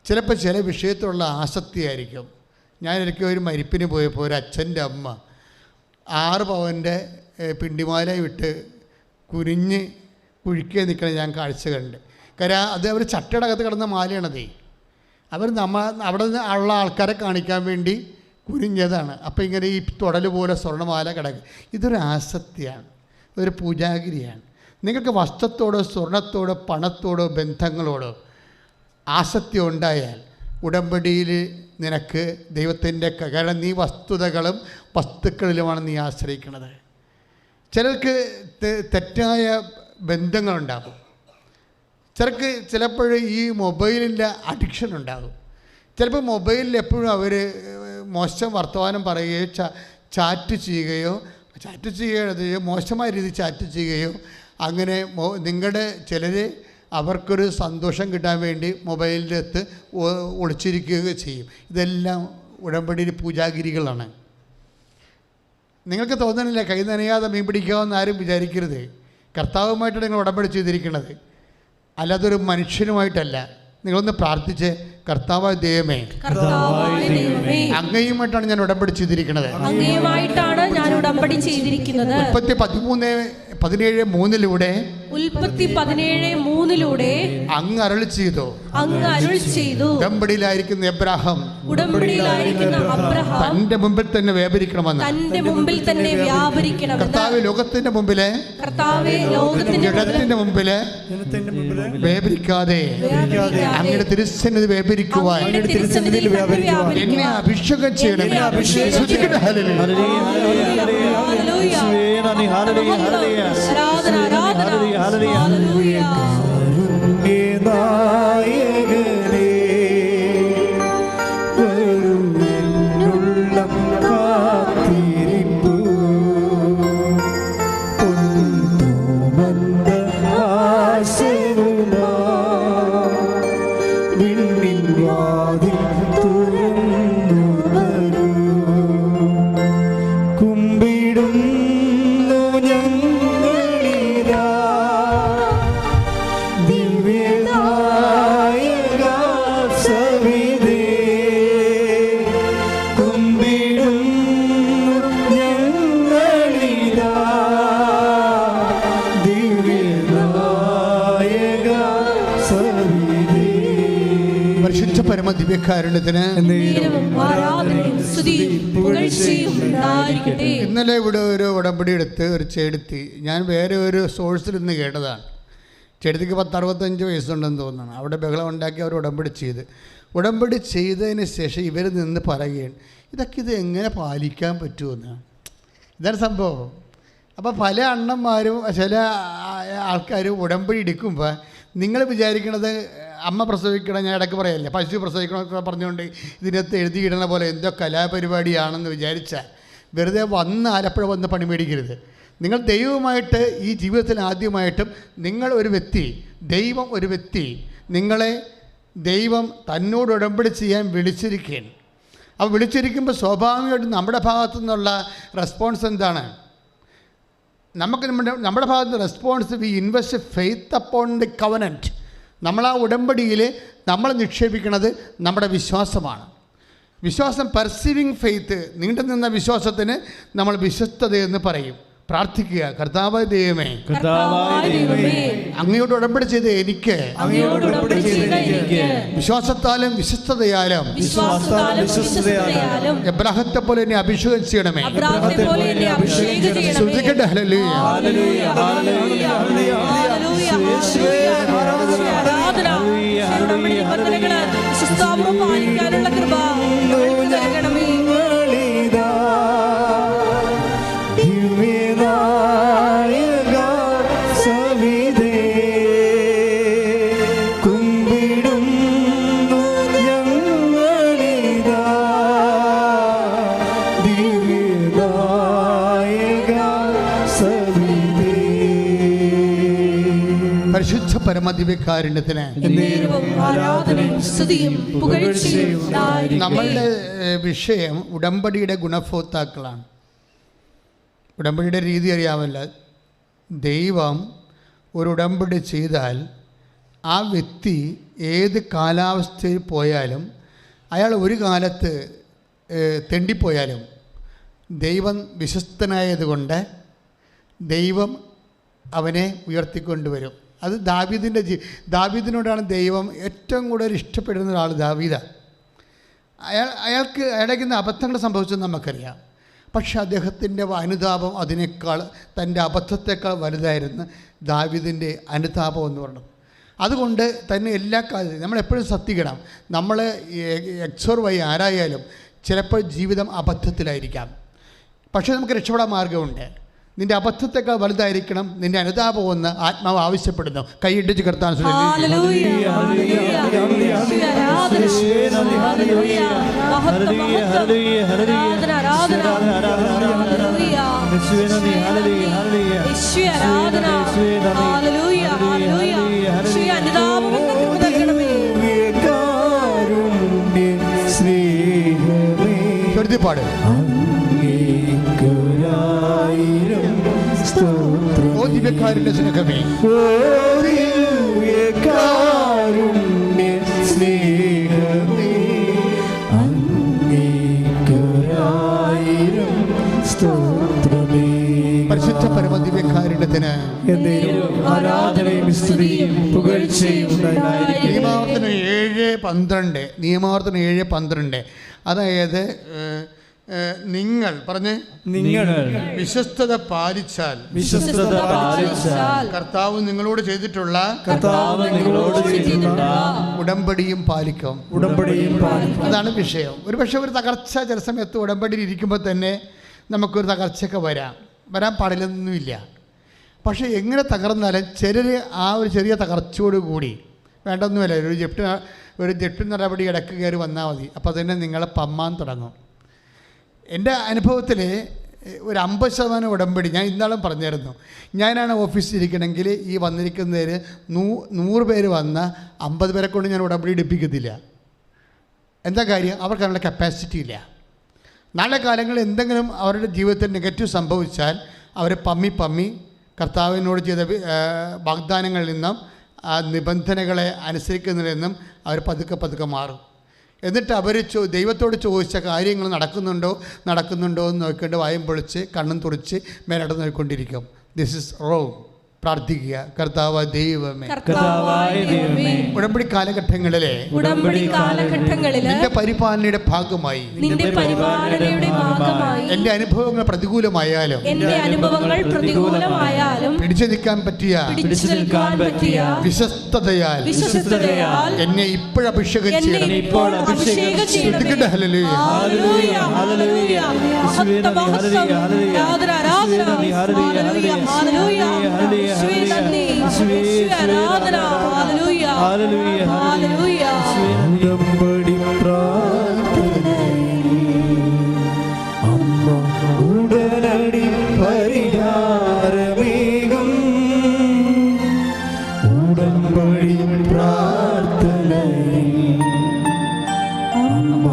ചിലപ്പോൾ ചില വിഷയത്തിലുള്ള ആസക്തിയായിരിക്കും. ഞാനൊരിക്കൽ ഒരു മരിപ്പിന് പോയപ്പോൾ ഒരു അച്ഛൻ്റെ അമ്മ 6 പവൻ്റെ പിണ്ടിമാല വിട്ട് കുഴിക്കേ നിൽക്കണത് ഞാൻ കാഴ്ച കണ്ട്. കാര്യം അത് അവർ ചട്ടടകത്ത് കിടന്ന മാലയാണതേ. അവർ അവിടെ നിന്ന് ഉള്ള ആൾക്കാരെ കാണിക്കാൻ വേണ്ടി കുനിഞ്ഞതാണ്. അപ്പോൾ ഇങ്ങനെ ഈ തുടൽ പോലെ സ്വർണ്ണമാല കിടക്കുക. ഇതൊരു ആസക്തിയാണ്, ഇതൊരു പൂജാഗിരിയാണ്. നിങ്ങൾക്ക് വസ്ത്രത്തോടോ സ്വർണത്തോടോ പണത്തോടോ ബന്ധങ്ങളോടോ ആസക്തി ഉണ്ടായാൽ ഉടമ്പടിയിൽ നിനക്ക് ദൈവത്തിൻ്റെ, കാരണം നീ വസ്തുതകളും വസ്തുക്കളിലുമാണ് നീ ആശ്രയിക്കുന്നത്. ചിലർക്ക് തെറ്റായ ബന്ധങ്ങളുണ്ടാകും. ചിലപ്പോൾ ഈ മൊബൈലിൻ്റെ അഡിക്ഷൻ ഉണ്ടാകും. ചിലപ്പോൾ മൊബൈലിൽ എപ്പോഴും അവർ മോശം വർത്തമാനം പറയുകയോ ചാറ്റ് ചെയ്യുകയോ മോശമായ രീതിയിൽ ചാറ്റ് ചെയ്യുകയോ അങ്ങനെ നിങ്ങളുടെ ചിലർ അവർക്കൊരു സന്തോഷം കിട്ടാൻ വേണ്ടി മൊബൈലിൻ്റെ അകത്ത് ഒളിച്ചിരിക്കുകയോ ചെയ്യും. ഇതെല്ലാം ഉടമ്പടിയിൽ പൂജാഗിരികളാണ്. നിങ്ങൾക്ക് തോന്നണില്ല കൈ നനയാതെ മീൻ പിടിക്കാമെന്ന് ആരും വിചാരിക്കരുത്. കർത്താവുമായിട്ടാണ് നിങ്ങൾ ഉടമ്പടി ചെയ്തിരിക്കുന്നത്, അല്ലാതൊരു മനുഷ്യനുമായിട്ടല്ല. നിങ്ങളൊന്ന് പ്രാർത്ഥിച്ച്, കർത്താവായ ദൈവമേ, അങ്ങയുമായിട്ടാണ് ഞാൻ ഉടമ്പടി ചെയ്തിരിക്കുന്നത്. ഉൽപ്പത്തി 13:3 അങ്ങ് അരുളി ചെയ്തു ഉടമ്പടിയിലായിരിക്കുന്ന എബ്രാഹാം തന്റെ മുമ്പിൽ തന്നെ വ്യാപരിക്കണമെന്ന്. കർത്താവ് ലോകത്തിന്റെ മുമ്പില് ജഡത്തിന്റെ മുമ്പില് വ്യാപരിക്കാതെ അങ്ങയുടെ തിരുസന്നിധി വ്യാപരിക്കുവാൻ എന്നെ അഭിഷേകം ചെയ്യണം. ഇന്നലെ ഇവിടെ ഒരു ഉടമ്പടി എടുത്ത് ഒരു ചെടുത്തി, ഞാൻ വേറെ ഒരു സോഴ്സിൽ നിന്ന് കേട്ടതാണ്. ചെടുത്തിക്ക് 60-65 വയസ്സുണ്ടെന്ന് തോന്നുന്നു. അവിടെ ബഹളം ഉണ്ടാക്കി അവർ ഉടമ്പടി ചെയ്ത് ഉടമ്പടി ചെയ്തതിന് ശേഷം ഇവർ നിന്ന് പറയുകയാണ് ഇത് എങ്ങനെ പാലിക്കാൻ പറ്റുമെന്ന്. ഇതാണ് സംഭവം. അപ്പോൾ പല അണ്ണന്മാരും ചില ആൾക്കാരും ഉടമ്പടി എടുക്കുമ്പോൾ നിങ്ങൾ വിചാരിക്കണത് അമ്മ പ്രസവിക്കണം, ഞാൻ ഇടയ്ക്ക് പറയല്ലേ പശു പ്രസവിക്കണമെന്നൊക്കെ പറഞ്ഞുകൊണ്ട് ഇതിനകത്ത് എഴുതിയിടുന്ന പോലെ എന്തോ കലാപരിപാടിയാണെന്ന് വിചാരിച്ചാൽ വെറുതെ വന്ന് ആലപ്പുഴ വന്ന് പണി മേടിക്കരുത്. നിങ്ങൾ ദൈവവുമായിട്ട് ഈ ജീവിതത്തിൽ ആദ്യമായിട്ടും നിങ്ങൾ ഒരു വ്യക്തി, ദൈവം ഒരു വ്യക്തി, നിങ്ങളെ ദൈവം തന്നോട് ഉടമ്പടി ചെയ്യാൻ വിളിച്ചിരിക്കുകയാണ്. അപ്പോൾ വിളിച്ചിരിക്കുമ്പോൾ സ്വാഭാവികമായിട്ടും നമ്മുടെ ഭാഗത്തു നിന്നുള്ള റെസ്പോൺസ് എന്താണ്? നമ്മുടെ ഭാഗത്ത് നിന്ന് response we invest faith upon the covenant. നമ്മൾ ആ ഉടമ്പടിയിൽ നമ്മൾ നിക്ഷേപിക്കുന്നത് നമ്മുടെ വിശ്വാസമാണ്. വിശ്വാസം, പെർസീവിങ് ഫെയ്ത്ത്, നീണ്ടു നിന്ന വിശ്വാസത്തിന് നമ്മൾ വിശ്വസ്തതയെന്ന് പറയും. പ്രാർത്ഥിക്കുക, കർത്താവായ ദൈവമേ, അങ്ങയോട് ഉടമ്പടി ചെയ്ത് എനിക്ക് വിശ്വാസത്താലും വിശ്വസ്തതയാലും എബ്രാഹത്തെ പോലെ എന്നെ അഭിഷേകം ചെയ്യണമേ. ശ്രദ്ധിക്കട്ടെ. ഹല്ലേലൂയ. പാലിക്കാനുള്ള കൃപ നൽകണമേ. പരിശുദ്ധ പരമദിവ്യകാരുണ്യത്തിന് നമ്മളുടെ വിഷയം ഉടമ്പടിയുടെ ഗുണഭോക്താക്കളാണ്. ഉടമ്പടിയുടെ രീതി അറിയാമല്ല. ദൈവം ഒരു ഉടമ്പടി ചെയ്താൽ ആ വ്യക്തി ഏത് കാലാവസ്ഥയിൽ പോയാലും, അയാൾ ഒരു കാലത്ത് തെണ്ടിപ്പോയാലും ദൈവം വിശ്വസ്തനായതുകൊണ്ട് ദൈവം അവനെ ഉയർത്തിക്കൊണ്ടുവരും. അത് ദാവീദിനോടാണ് ദൈവം ഏറ്റവും കൂടുതൽ ഇഷ്ടപ്പെടുന്ന ഒരാൾ ദാവീദാണ്. അയാൾക്ക് അബദ്ധങ്ങൾ സംഭവിച്ചെന്ന് നമുക്കറിയാം. പക്ഷെ അദ്ദേഹത്തിൻ്റെ അനുതാപം അതിനേക്കാൾ, തൻ്റെ അബദ്ധത്തെക്കാൾ വലുതായിരുന്നു ദാവീദിൻ്റെ അനുതാപം എന്ന് പറയുന്നത്. അതുകൊണ്ട് തന്നെ എല്ലാ കാര്യത്തിലും നമ്മളെപ്പോഴും ശ്രദ്ധിക്കണം. നമ്മൾ XOR ആരായാലും ചിലപ്പോൾ ജീവിതം അബദ്ധത്തിലായിരിക്കാം. പക്ഷേ നമുക്ക് രക്ഷപ്പെടാൻ മാർഗമുണ്ട്. നിന്റെ അബദ്ധത്തെക്കാൾ വലുതായിരിക്കണം നിന്റെ അനുതാപം എന്ന് ആത്മാവ് ആവശ്യപ്പെടുന്നു. കൈയിട്ടിച്ച് കർത്താൻ പാട്. ഓ ദിവ്യകാരുണ്യ സ്നേഹമേ, പരിശുദ്ധ പരമദിവ്യകാരുണ്യത്തിന് നിയമാവർത്തനം 7:12. അതായത് നിങ്ങൾ വിശ്വസ്തത പാലിച്ചാൽ കർത്താവ് നിങ്ങളോട് ചെയ്തിട്ടുള്ള ഉടമ്പടിയും പാലിക്കും. അതാണ് വിഷയം. ഒരു പക്ഷേ ഒരു തകർച്ച ചില സമയത്ത് ഉടമ്പടിയിൽ ഇരിക്കുമ്പോൾ തന്നെ നമുക്കൊരു തകർച്ചയൊക്കെ വരാൻ പാടില്ലെന്നൊന്നുമില്ല. പക്ഷേ എങ്ങനെ തകർന്നാലും ചിലർ ആ ഒരു ചെറിയ തകർച്ചയോട് കൂടി വേണ്ടൊന്നുമില്ല, ഒരു ജപ്തി നടപടി ഇടയ്ക്ക് കയറി വന്നാൽ മതി. അപ്പോൾ തന്നെ നിങ്ങളെ പമ്മാൻ തുടങ്ങും. എൻ്റെ അനുഭവത്തിൽ ഒരു 50% ഉടമ്പടി ഞാൻ ഇന്നാളും പറഞ്ഞിരുന്നു. ഞാനാണ് ഓഫീസിൽ ഇരിക്കണമെങ്കിൽ ഈ വന്നിരിക്കുന്നതിൽ 100 പേര് വന്ന 50 പേരെ കൊണ്ട് ഞാൻ ഉടമ്പടി എടുപ്പിക്കത്തില്ല. എന്താ കാര്യം? അവർക്ക് അതിനുള്ള കപ്പാസിറ്റി ഇല്ല. നാളെ കാലങ്ങളിൽ എന്തെങ്കിലും അവരുടെ ജീവിതത്തിൽ നെഗറ്റീവ് സംഭവിച്ചാൽ അവർ പമ്മി കർത്താവിനോട് ചെയ്ത വാഗ്ദാനങ്ങളിൽ നിന്നും ആ നിബന്ധനകളെ അനുസരിക്കുന്നതിൽ നിന്നും അവർ പതുക്കെ മാറും. എന്നിട്ട് അവർ ദൈവത്തോട് ചോദിച്ച കാര്യങ്ങൾ നടക്കുന്നുണ്ടോ എന്ന് നോക്കിക്കൊണ്ട് വായും പൊളിച്ച് കണ്ണും തുറിച്ച് മേലോട്ട് നോക്കിക്കൊണ്ടിരിക്കും. This is wrong. പ്രാർത്ഥിക്കുക. കർത്താവ് ദൈവമേ, കർത്താവായ ദൈവമേ, ഉടമ്പടി കാലഘട്ടങ്ങളിലെ നിന്റെ പരിപാലനയുടെ ഭാഗമായി എന്റെ അനുഭവങ്ങൾ പ്രതികൂലമായാലും പിടിച്ചു നിൽക്കാൻ പറ്റിയ വിശ്വസ്തതയാൽ എന്നെ ഇപ്പോഴഭിഷേകം ചെയ്യണം. ഉടമ്പടി അമ്മ ഉടനടി പരിഹാരമേകും. ഉടമ്പടി പ്രാർത്ഥനയിൽ അമ്മ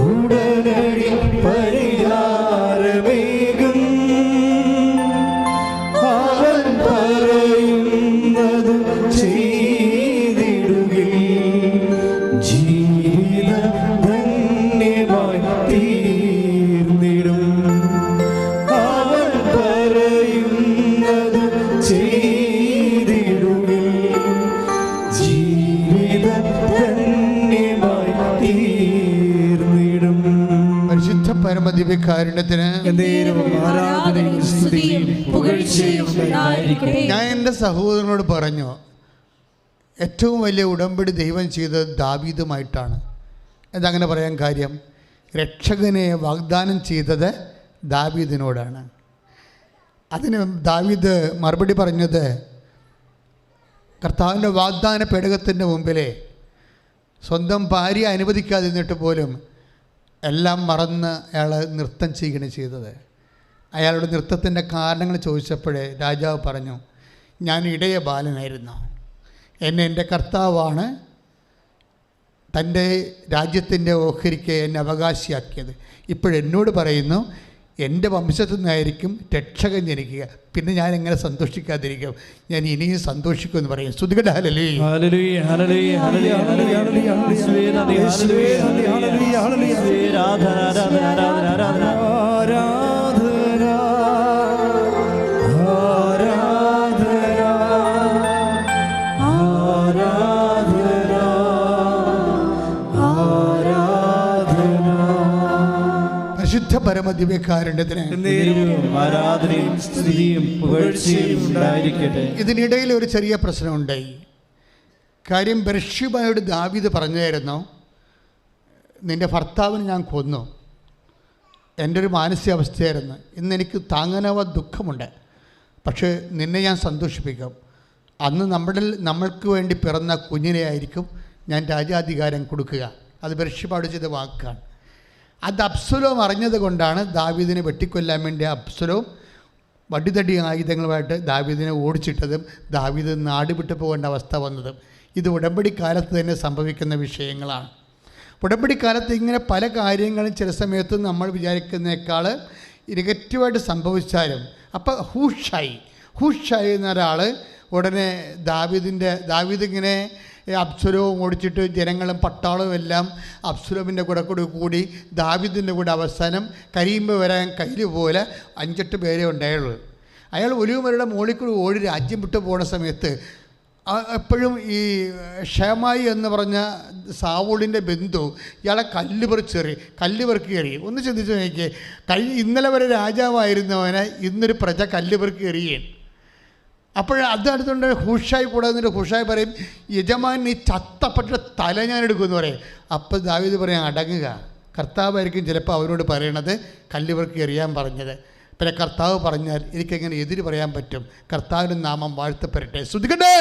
ഉടനടി പരിഹാരമേകും. അവൻ പറയുന്നത് ചെയ്തിടുകിൽ ജീവിതം ധന്യമായി തീർന്നിടും. അവൻ പറയുന്നത് ചെയ്തിടുകിൽ ജീവിതം ധന്യമായി തീർന്നിടും. പരിശുദ്ധ പരമദിവ്യകാരുണ്യത്തിന് ആരാധനയും സ്തുതിയും പുകഴ്ചയും ഉണ്ടായിരിക്കട്ടെ. ഞാൻ എൻ്റെ സഹോദരനോട് പറഞ്ഞു, ഏറ്റവും വലിയ ഉടമ്പടി ദൈവം ചെയ്തത് ദാവീദുമായിട്ടാണ്. എന്തങ്ങനെ പറയാൻ കാര്യം? രക്ഷകനെ വാഗ്ദാനം ചെയ്തത് ദാവീദിനോടാണ്. അതിന് ദാവീദ് മറുപടി പറഞ്ഞത്, കർത്താവിൻ്റെ വാഗ്ദാന പേടകത്തിൻ്റെ മുമ്പിലെ സ്വന്തം ഭാര്യ അനുവദിക്കാതിരുന്നിട്ട് പോലും എല്ലാം മറന്ന് അയാൾ നൃത്തം ചെയ്യുകയാണ് ചെയ്തത്. അയാളുടെ നൃത്തത്തിൻ്റെ കാരണങ്ങൾ ചോദിച്ചപ്പോഴേ രാജാവ് പറഞ്ഞു, ഞാൻ ഇടയ ബാലനായിരുന്നു, എന്നെ എൻ്റെ കർത്താവാണ് തൻ്റെ രാജ്യത്തിൻ്റെ ഓഹരിക്ക് എന്നെ അവകാശിയാക്കിയത്. ഇപ്പോഴെന്നോട് പറയുന്നു എൻ്റെ വംശത്തിൽ നിന്നായിരിക്കും രക്ഷകൻ ജനിക്കുക. പിന്നെ ഞാൻ എങ്ങനെ സന്തോഷിക്കാതിരിക്കും? ഞാൻ ഇനിയും സന്തോഷിക്കുമെന്ന് പറയും. സ്തുതിക്കട്ടെ. ഹല്ലേലൂയ, ഹല്ലേലൂയ, ഹല്ലേലൂയ, ഹല്ലേലൂയ, ഹല്ലേലൂയ, പരിശുദ്ധ പരമദിവ്യകാരുണ്യത്തിന് ആരാധനയും സ്തുതിയും പുകഴ്ചയും ഉണ്ടായിരിക്കട്ടെ. ഇതിനിടയിൽ ഒരു ചെറിയ പ്രശ്നമുണ്ടായി. കാര്യം ബത്ശേബയോട് ദാവീദ് പറഞ്ഞായിരുന്നു, നിൻ്റെ ഭർത്താവിനെ ഞാൻ കൊന്നു. എൻ്റെ ഒരു മാനസികാവസ്ഥയായിരുന്നു. ഇന്നെനിക്ക് താങ്ങാനാവാ ദുഃഖമുണ്ട്. പക്ഷേ നിന്നെ ഞാൻ സന്തോഷിപ്പിക്കും. അന്ന് നമ്മൾക്ക് വേണ്ടി പിറന്ന കുഞ്ഞിനെ ആയിരിക്കും ഞാൻ രാജാധികാരം കൊടുക്കുക. അത് ബത്ശേബയോട് ചെയ്ത വാക്കാണ്. അത് അബ്സലോം അറിഞ്ഞത് കൊണ്ടാണ് ദാവീദിനെ വെട്ടിക്കൊല്ലാൻ വേണ്ടി അബ്സലോം വടിതടി ആയുധങ്ങളുമായിട്ട് ദാവീദിനെ ഓടിച്ചിട്ടതും ദാവീദ് നാട് വിട്ടു പോകേണ്ട അവസ്ഥ വന്നതും. ഇത് ഉടമ്പടി കാലത്ത് തന്നെ സംഭവിക്കുന്ന വിഷയങ്ങളാണ്. ഉടമ്പടി കാലത്ത് ഇങ്ങനെ പല കാര്യങ്ങളും ചില സമയത്ത് നമ്മൾ വിചാരിക്കുന്നേക്കാൾ നെഗറ്റീവായിട്ട് സംഭവിച്ചാലും, അപ്പോൾ ഹൂഷായി എന്നൊരാൾ ഉടനെ ദാവീദ് ഇങ്ങനെ അബ്സലോം ഓടിച്ചിട്ട് ജനങ്ങളും പട്ടാളവും എല്ലാം അബ്സലോമിൻ്റെ കൂടി ദാവീദിൻ്റെ കൂടെ അവസാനം കരിയുമ്പോൾ വരാൻ കയ്യിൽ പോലെ 5-8 പേരെ ഉണ്ടായുള്ളൂ. അയാൾ ഒലിവുമലയുടെ മുകളിൽ കൂടി ഓടി രാജ്യം വിട്ടു പോകുന്ന സമയത്ത് എപ്പോഴും ഈ ഷേമായി എന്ന് പറഞ്ഞ സാവൂളിൻ്റെ ബന്ധു ഇയാളെ കല്ല് പെറുക്കി എറിയും. ഒന്ന് ചിന്തിച്ച് നോക്കിയേ, ഇന്നലെ വരെ രാജാവായിരുന്നവനെ ഇന്നൊരു പ്രജ കല്ല് പെറുക്കി എറിയുകയാണ്. അപ്പോൾ അടുത്തുകൊണ്ട് ഹൂഷായി കൂടെ എന്നിട്ട് ഹൂഷായി പറയും, യജമാൻ ഈ ചത്തപ്പെട്ട തല ഞാൻ എടുക്കുമെന്ന് പറയും. അപ്പോൾ ദാവീദ് പറയും, അടങ്ങുക, കർത്താവായിരിക്കും ചിലപ്പോൾ അവരോട് പറയണത് കല്ലുവർക്ക് എറിയാൻ പറഞ്ഞത്. പിന്നെ കർത്താവ് പറഞ്ഞാൽ എനിക്കെങ്ങനെ എതിര് പറയാൻ പറ്റും? കർത്താവിൻ്റെ നാമം വാഴ്ത്തപ്പെടട്ടെ. സ്തുതിക്കട്ടെ.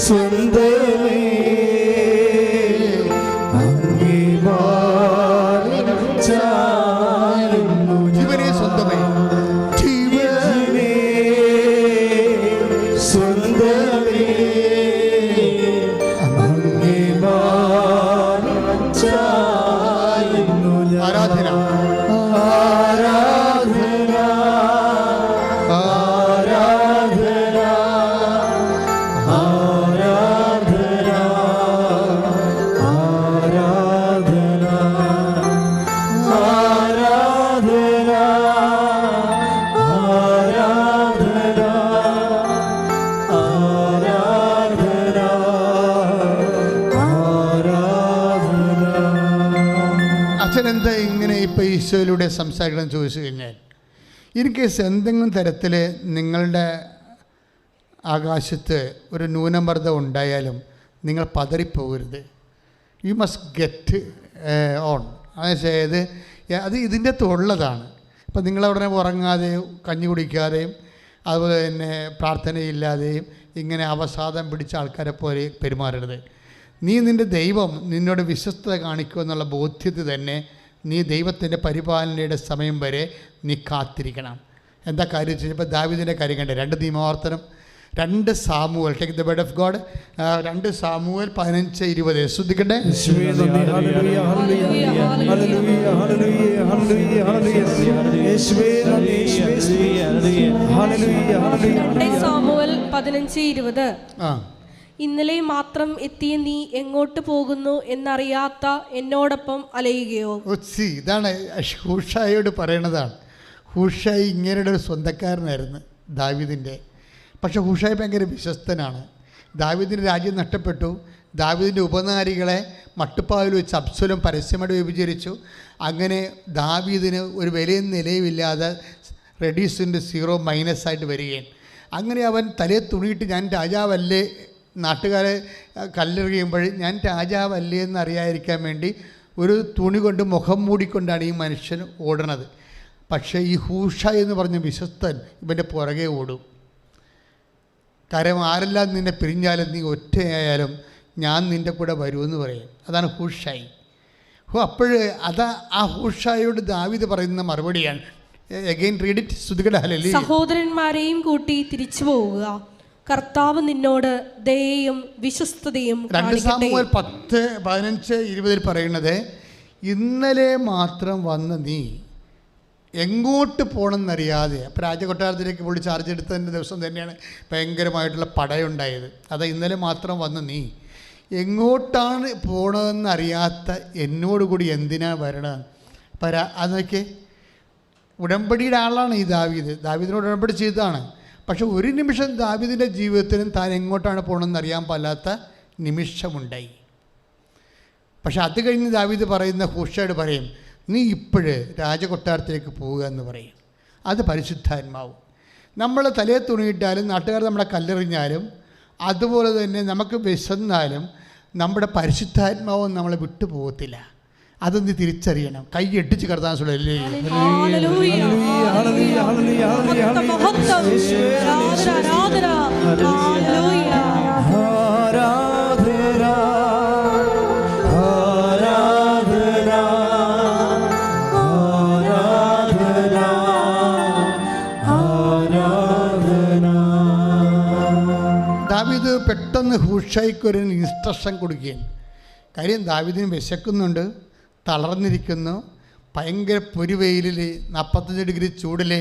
സ്വന്തമേ ആരാധന എന്താ ഇങ്ങനെ ഇപ്പോൾ ഈശോയിലൂടെ സംസാരിക്കണം ചോദിച്ചു കഴിഞ്ഞാൽ, ഇൻ കേസ് എന്തെങ്കിലും തരത്തിൽ നിങ്ങളുടെ ആകാശത്ത് ഒരു ന്യൂനമർദ്ദം ഉണ്ടായാലും നിങ്ങൾ പതറിപ്പോകരുത്. You must get on. അതായത് അത് ഇതിൻ്റെ അകത്തുള്ളതാണ്. ഇപ്പം നിങ്ങളവിടെ ഉറങ്ങാതെയും കഞ്ഞി കുടിക്കാതെയും അതുപോലെ തന്നെ പ്രാർത്ഥനയില്ലാതെയും ഇങ്ങനെ അവസാദം പിടിച്ച ആൾക്കാരെ പോലെ പെരുമാറരുത്. നീ നിൻ്റെ ദൈവം നിന്നോട് വിശ്വസ്തത കാണിക്കുമെന്നുള്ള ബോധ്യത്തിൽ തന്നെ നീ ദൈവത്തിൻ്റെ പരിപാലനയുടെ സമയം വരെ നീ കാത്തിരിക്കണം. എന്താ കാര്യം വെച്ചാൽ ദാവീദിൻ്റെ കാര്യം കണ്ടേ, 2 നിയമാവർത്തനം 2 Samuel, take the word of God, 2 Samuel 15:20 ശ്രദ്ധിക്കണ്ടേ. സാമുവേൽ 15:20 ഇന്നലെ മാത്രം എത്തിയ നീ എങ്ങോട്ട് പോകുന്നു എന്നറിയാത്ത എന്നോടൊപ്പം അലയുകയോ. ഇതാണ് ഹൂഷായോട് പറയണതാണ്. ഹൂഷായി ഇങ്ങനെയുടെ ഒരു സ്വന്തക്കാരനായിരുന്നു ദാവീദിൻ്റെ. പക്ഷെ ഹൂഷായി ഭയങ്കര വിശ്വസ്തനാണ്. ദാവീദിൻ്റെ രാജ്യം നഷ്ടപ്പെട്ടു. ദാവീദിൻ്റെ ഉപനാരികളെ മട്ടുപ്പാവിൽ വെച്ച് അബ്സലോം പരസ്യമായിട്ട് വ്യഭിചരിച്ചു. അങ്ങനെ ദാവീദിന് ഒരു വിലയും നിലയുമില്ലാതെ റെഡ്യൂസിൻ്റെ 0 മൈനസായിട്ട് വരികയും, അങ്ങനെ അവൻ തലയെ തുണിയിട്ട് ഞാൻ രാജാവല്ലേ, നാട്ടുകാരെ കല്ലെറിയുമ്പോൾ ഞാൻ രാജാവല്ലേ എന്നറിയാതിരിക്കാൻ വേണ്ടി ഒരു തുണി കൊണ്ട് മുഖം മൂടിക്കൊണ്ടാണ് ഈ മനുഷ്യൻ ഓടണത്. പക്ഷേ ഈ ഹൂഷ എന്ന് പറഞ്ഞ വിശ്വസ്തൻ ഇവൻ്റെ പുറകെ ഓടും. കാരണം ആരെല്ലാം നിന്നെ പിരിഞ്ഞാലും നീ ഒറ്റയായാലും ഞാൻ നിൻ്റെ കൂടെ വരുമെന്ന് പറയും. അതാണ് ഹൂഷായി. അപ്പോൾ അതാ ആ ഹൂഷായോട് ദാവീദ് പറയുന്ന മറുപടിയാണ്. Again read it. ശ്രുതികട ഹല്ലേലൂയ. സഹോദരന്മാരെയും കൂട്ടി തിരിച്ചു പോവുക, കർത്താവ് നിന്നോട് ദയയും വിശ്വസ്തതയും. 2 സാമുവേൽ 10:15-20 പറയുന്നത്, ഇന്നലെ മാത്രം വന്ന് നീ എങ്ങോട്ട് പോകണമെന്നറിയാതെ. അപ്പോൾ രാജകൊട്ടാരത്തിലേക്ക് പുള്ളി ചാർജ് എടുത്തതിൻ്റെ ദിവസം തന്നെയാണ് ഭയങ്കരമായിട്ടുള്ള പടയുണ്ടായത്. അത് ഇന്നലെ മാത്രം വന്ന് നീ എങ്ങോട്ടാണ് പോകണമെന്നറിയാത്ത എന്നോട് കൂടി എന്തിനാണ് വരണത്? അതൊക്കെ ഉടമ്പടിയുടെ ആളാണ് ഈ ദാവീദ്. ദാവീദിനോട് ഉടമ്പടി ചെയ്തതാണ്. പക്ഷെ ഒരു നിമിഷം ദാവീദിൻ്റെ ജീവിതത്തിലും താൻ എങ്ങോട്ടാണ് പോകണമെന്ന് അറിയാൻ പാടില്ലാത്ത നിമിഷമുണ്ടായി. പക്ഷെ അത് കഴിഞ്ഞ് ദാവീദ് പറയുന്ന ഹൂഷയോട് പറയും, നീ ഇപ്പോഴ് രാജകൊട്ടാരത്തിലേക്ക് പോവുക എന്ന് പറയും. അത് പരിശുദ്ധാത്മാവും. നമ്മൾ തലയെ തുണിയിട്ടാലും നാട്ടുകാർ നമ്മളെ കല്ലെറിഞ്ഞാലും അതുപോലെ തന്നെ നമുക്ക് വിശന്നാലും നമ്മുടെ പരിശുദ്ധാത്മാവും നമ്മളെ വിട്ടു പോകത്തില്ല. അതൊന്ന് തിരിച്ചറിയണം. കൈ എട്ടിച്ച് കർത്താൻ സുഖല്ലേ. ദാവീദ് പെട്ടെന്ന് ഹൂഷായിക്കൊരു ഇൻസ്ട്രക്ഷൻ കൊടുക്കുകയാണ്. കാര്യം ദാവീദിന് വിശക്കുന്നുണ്ട്, തളർന്നിരിക്കുന്നു, ഭയങ്കര പൊരുവെയിലിൽ 45 ഡിഗ്രി ചൂടിൽ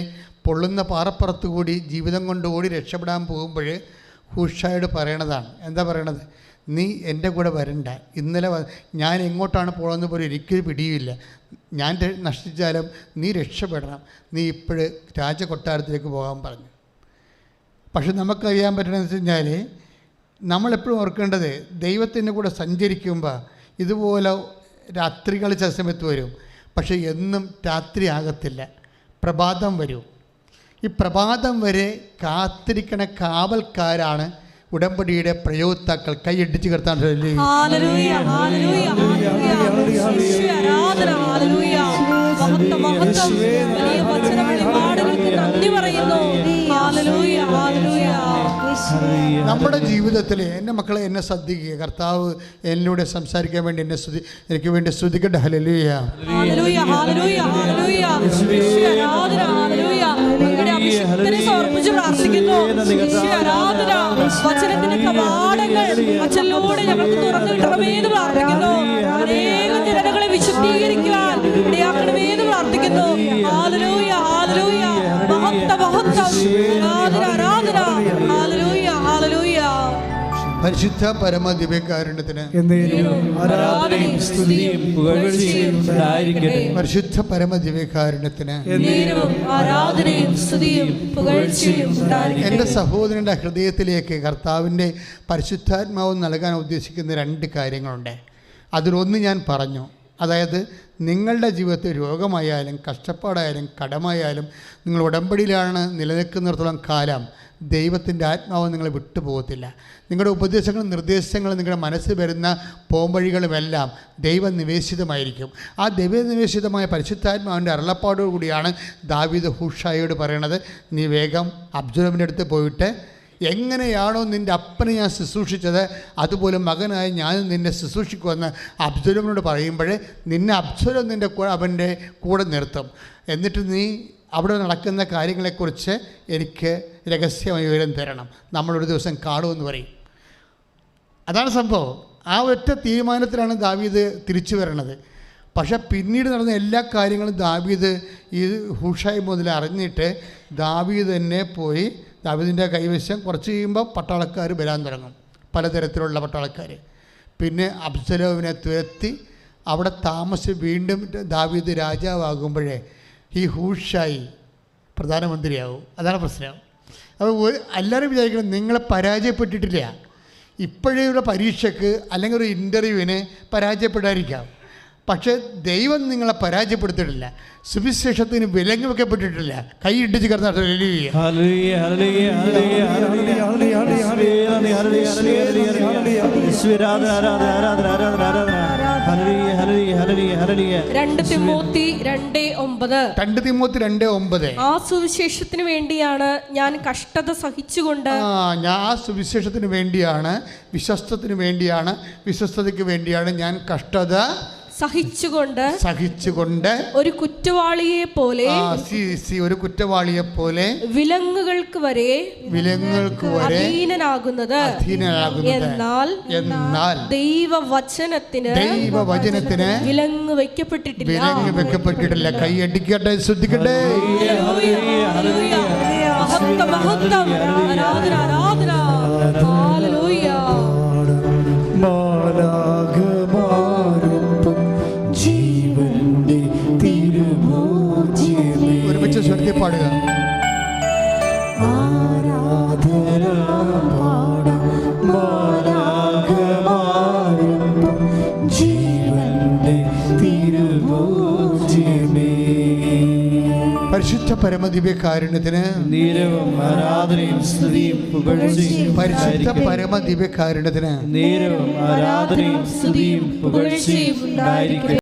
പൊള്ളുന്ന പാറപ്പുറത്ത് കൂടി ജീവിതം കൊണ്ട് ഓടി രക്ഷപ്പെടാൻ പോകുമ്പോൾ ഹൂഷായോട് പറയണതാണ്. എന്താ പറയണത്? നീ എൻ്റെ കൂടെ വരണ്ട. ഇന്നലെ ഞാൻ എങ്ങോട്ടാണ് പോകണമെന്ന് പോലും എനിക്കൊരു പിടിയുമില്ല. ഞാൻ നശിച്ചാലും നീ രക്ഷപ്പെടണം. നീ ഇപ്പോഴ് രാജകൊട്ടാരത്തിലേക്ക് പോകാൻ പറഞ്ഞു. പക്ഷെ നമുക്കറിയാൻ പറ്റണമെന്ന് വെച്ച് കഴിഞ്ഞാൽ നമ്മളെപ്പോഴും ഓർക്കേണ്ടത്, ദൈവത്തിൻ്റെ കൂടെ സഞ്ചരിക്കുമ്പോൾ ഇതുപോലെ രാത്രികൾ ചില സമയത്ത് വരും. പക്ഷെ എന്നും രാത്രി ആകത്തില്ല, പ്രഭാതം വരും. ഈ പ്രഭാതം വരെ കാത്തിരിക്കണ കാവൽക്കാരാണ് ഉടമ്പടിയുടെ പ്രയോക്താക്കൾ. കൈയടിച്ച് കിടത്താൻ നമ്മുടെ ജീവിതത്തിൽ എൻ്റെ മക്കളെ എന്നെ ശ്രദ്ധിക്കുക. കർത്താവ് എന്നോട് സംസാരിക്കാൻ വേണ്ടി എനിക്ക് വേണ്ടി സ്തുതിക്കട്ടെ. ഹല്ലേലൂയ. വചനത്തിന്റെ കവാടങ്ങൾ അച്ഛനിലൂടെ ഞങ്ങൾക്ക് തുറന്നു കിട്ടണമെന്ന് പ്രാർത്ഥിക്കുന്നു. അനേകം പരിശുദ്ധ പരമ ദിവ്യകാരുണ്യത്തിന് എന്നേരും ആരാധനയും സ്തുതിയും പുകഴ്ചയും ഉണ്ടായിരിക്കട്ടെ. പരിശുദ്ധ പരമ ദിവ്യകാരുണ്യത്തിന് എന്നേരവും ആരാധനയും സ്തുതിയും പുകഴ്ചയും ഉണ്ടായിരിക്കട്ടെ. എൻ്റെ സഹോദരൻ്റെ ഹൃദയത്തിലേക്ക് കർത്താവിൻ്റെ പരിശുദ്ധാത്മാവ് നൽകാൻ ഉദ്ദേശിക്കുന്ന 2 കാര്യങ്ങളുണ്ട്. അതിലൊന്ന് ഞാൻ പറഞ്ഞു, അതായത് നിങ്ങളുടെ ജീവിതത്തിൽ രോഗമായാലും കഷ്ടപ്പാടായാലും കടമായാലും നിങ്ങൾ ഉടമ്പടിയിലാണ് നിലനിൽക്കുന്നിടത്തോളം കാലം ദൈവത്തിൻ്റെ ആത്മാവ് നിങ്ങളെ വിട്ടുപോകത്തില്ല. നിങ്ങളുടെ ഉപദേശങ്ങളും നിർദ്ദേശങ്ങളും നിങ്ങളുടെ മനസ്സിൽ വരുന്ന പോംവഴികളുമെല്ലാം ദൈവനിവേശിതമായിരിക്കും. ആ ദൈവനിവേശിതമായ പരിശുദ്ധാത്മാവിൻ്റെ അരുളപ്പാടോടുകൂടിയാണ് ദാവീദ് ഹൂഷായോട് പറയണത്, നീ വേഗം അബ്സലോമിൻ്റെ അടുത്ത് പോയിട്ട് എങ്ങനെയാണോ നിൻ്റെ അപ്പനെ ഞാൻ ശുശ്രൂഷിച്ചത് അതുപോലെ മകനായി ഞാനും നിന്നെ ശുശ്രൂഷിക്കുമെന്ന് അബ്സലോമിനോട് പറയുമ്പോൾ നിന്നെ അബ്സലോം അവൻ്റെ കൂടെ നിർത്തും. എന്നിട്ട് നീ അവിടെ നടക്കുന്ന കാര്യങ്ങളെക്കുറിച്ച് എനിക്ക് രഹസ്യമായി വിവരം തരണം, നമ്മളൊരു ദിവസം കാണുമെന്ന് പറയും. അതാണ് സംഭവം. ആ ഒറ്റ തീരുമാനത്തിലാണ് ദാവീദ് തിരിച്ചു വരണത്. പക്ഷെ പിന്നീട് നടന്ന എല്ലാ കാര്യങ്ങളും ദാവീദ് ഈ ഹൂഷായി മുതൽ അറിഞ്ഞിട്ട് ദാവീദ് തന്നെ പോയി ദാവീദിൻ്റെ കൈവശം കുറച്ച് കഴിയുമ്പോൾ പട്ടാളക്കാർ വരാൻ തുടങ്ങും, പലതരത്തിലുള്ള പട്ടാളക്കാർ. പിന്നെ അബ്സലോമിനെ തുരത്തി അവിടെ താമസിച്ച് വീണ്ടും ദാവീദ് രാജാവാകുമ്പോഴേ ഈ ഹൂഷായി പ്രധാനമന്ത്രിയാവും. അതാണ് പ്രശ്നം. അപ്പോൾ എല്ലാവരും വിചാരിക്കണം നിങ്ങളെ പരാജയപ്പെട്ടിട്ടില്ല. ഇപ്പോഴുള്ള പരീക്ഷയ്ക്ക് അല്ലെങ്കിൽ ഒരു ഇൻ്റർവ്യൂവിന് പരാജയപ്പെടാതിരിക്കാം, പക്ഷേ ദൈവം നിങ്ങളെ പരാജയപ്പെടുത്തിയിട്ടില്ല, സുവിശേഷത്തിന് വിലങ്ങ് വെക്കപ്പെട്ടിട്ടില്ല. കൈ ഇട്ടിച്ച് കിടന്നിട്ട് തിമോത്തി 2:9 ആ സുവിശേഷത്തിന് വേണ്ടിയാണ് ഞാൻ കഷ്ടത സഹിച്ചുകൊണ്ട് ഞാൻ ആ സുവിശേഷത്തിന് വേണ്ടിയാണ്, വിശ്വസ്തത്തിന് വേണ്ടിയാണ്, വിശ്വസ്തതയ്ക്ക് വേണ്ടിയാണ് ഞാൻ കഷ്ടത സഹിച്ചുകൊണ്ട് ഒരു കുറ്റവാളിയെ പോലെ ഒരു കുറ്റവാളിയെ പോലെ വിലങ്ങുകൾക്ക് വരെ അധീനനാകുന്നത്. എന്നാൽ ദൈവവചനത്തിന് വിലങ്ങ് വെക്കപ്പെട്ടിട്ടില്ല. കൈയടിക്കട്ടെ, ശ്രദ്ധിക്കട്ടെ. മഹത്വം, ആരാധന, ആരാധന. ഹല്ലേലൂയ. ജീവന്റെ തിരുമോചനമേ ഒരുമിച്ച് സ്വരത്തിൽ പാടുക. ആരാധന ജീവന്റെ തിരുമോചനമേ. പരിശുദ്ധ പരമദിവ്യകാരുണ്യത്തിന് നീരവും ആരാധനയും സ്തുതിയും പുകഴ്ചയും. പരിശുദ്ധ പരമദിവ്യകാരുണ്യത്തിന് നീരവും ആരാധനയും സ്തുതിയും പുകഴ്ചയും ഉണ്ടായിരിക്കട്ടെ.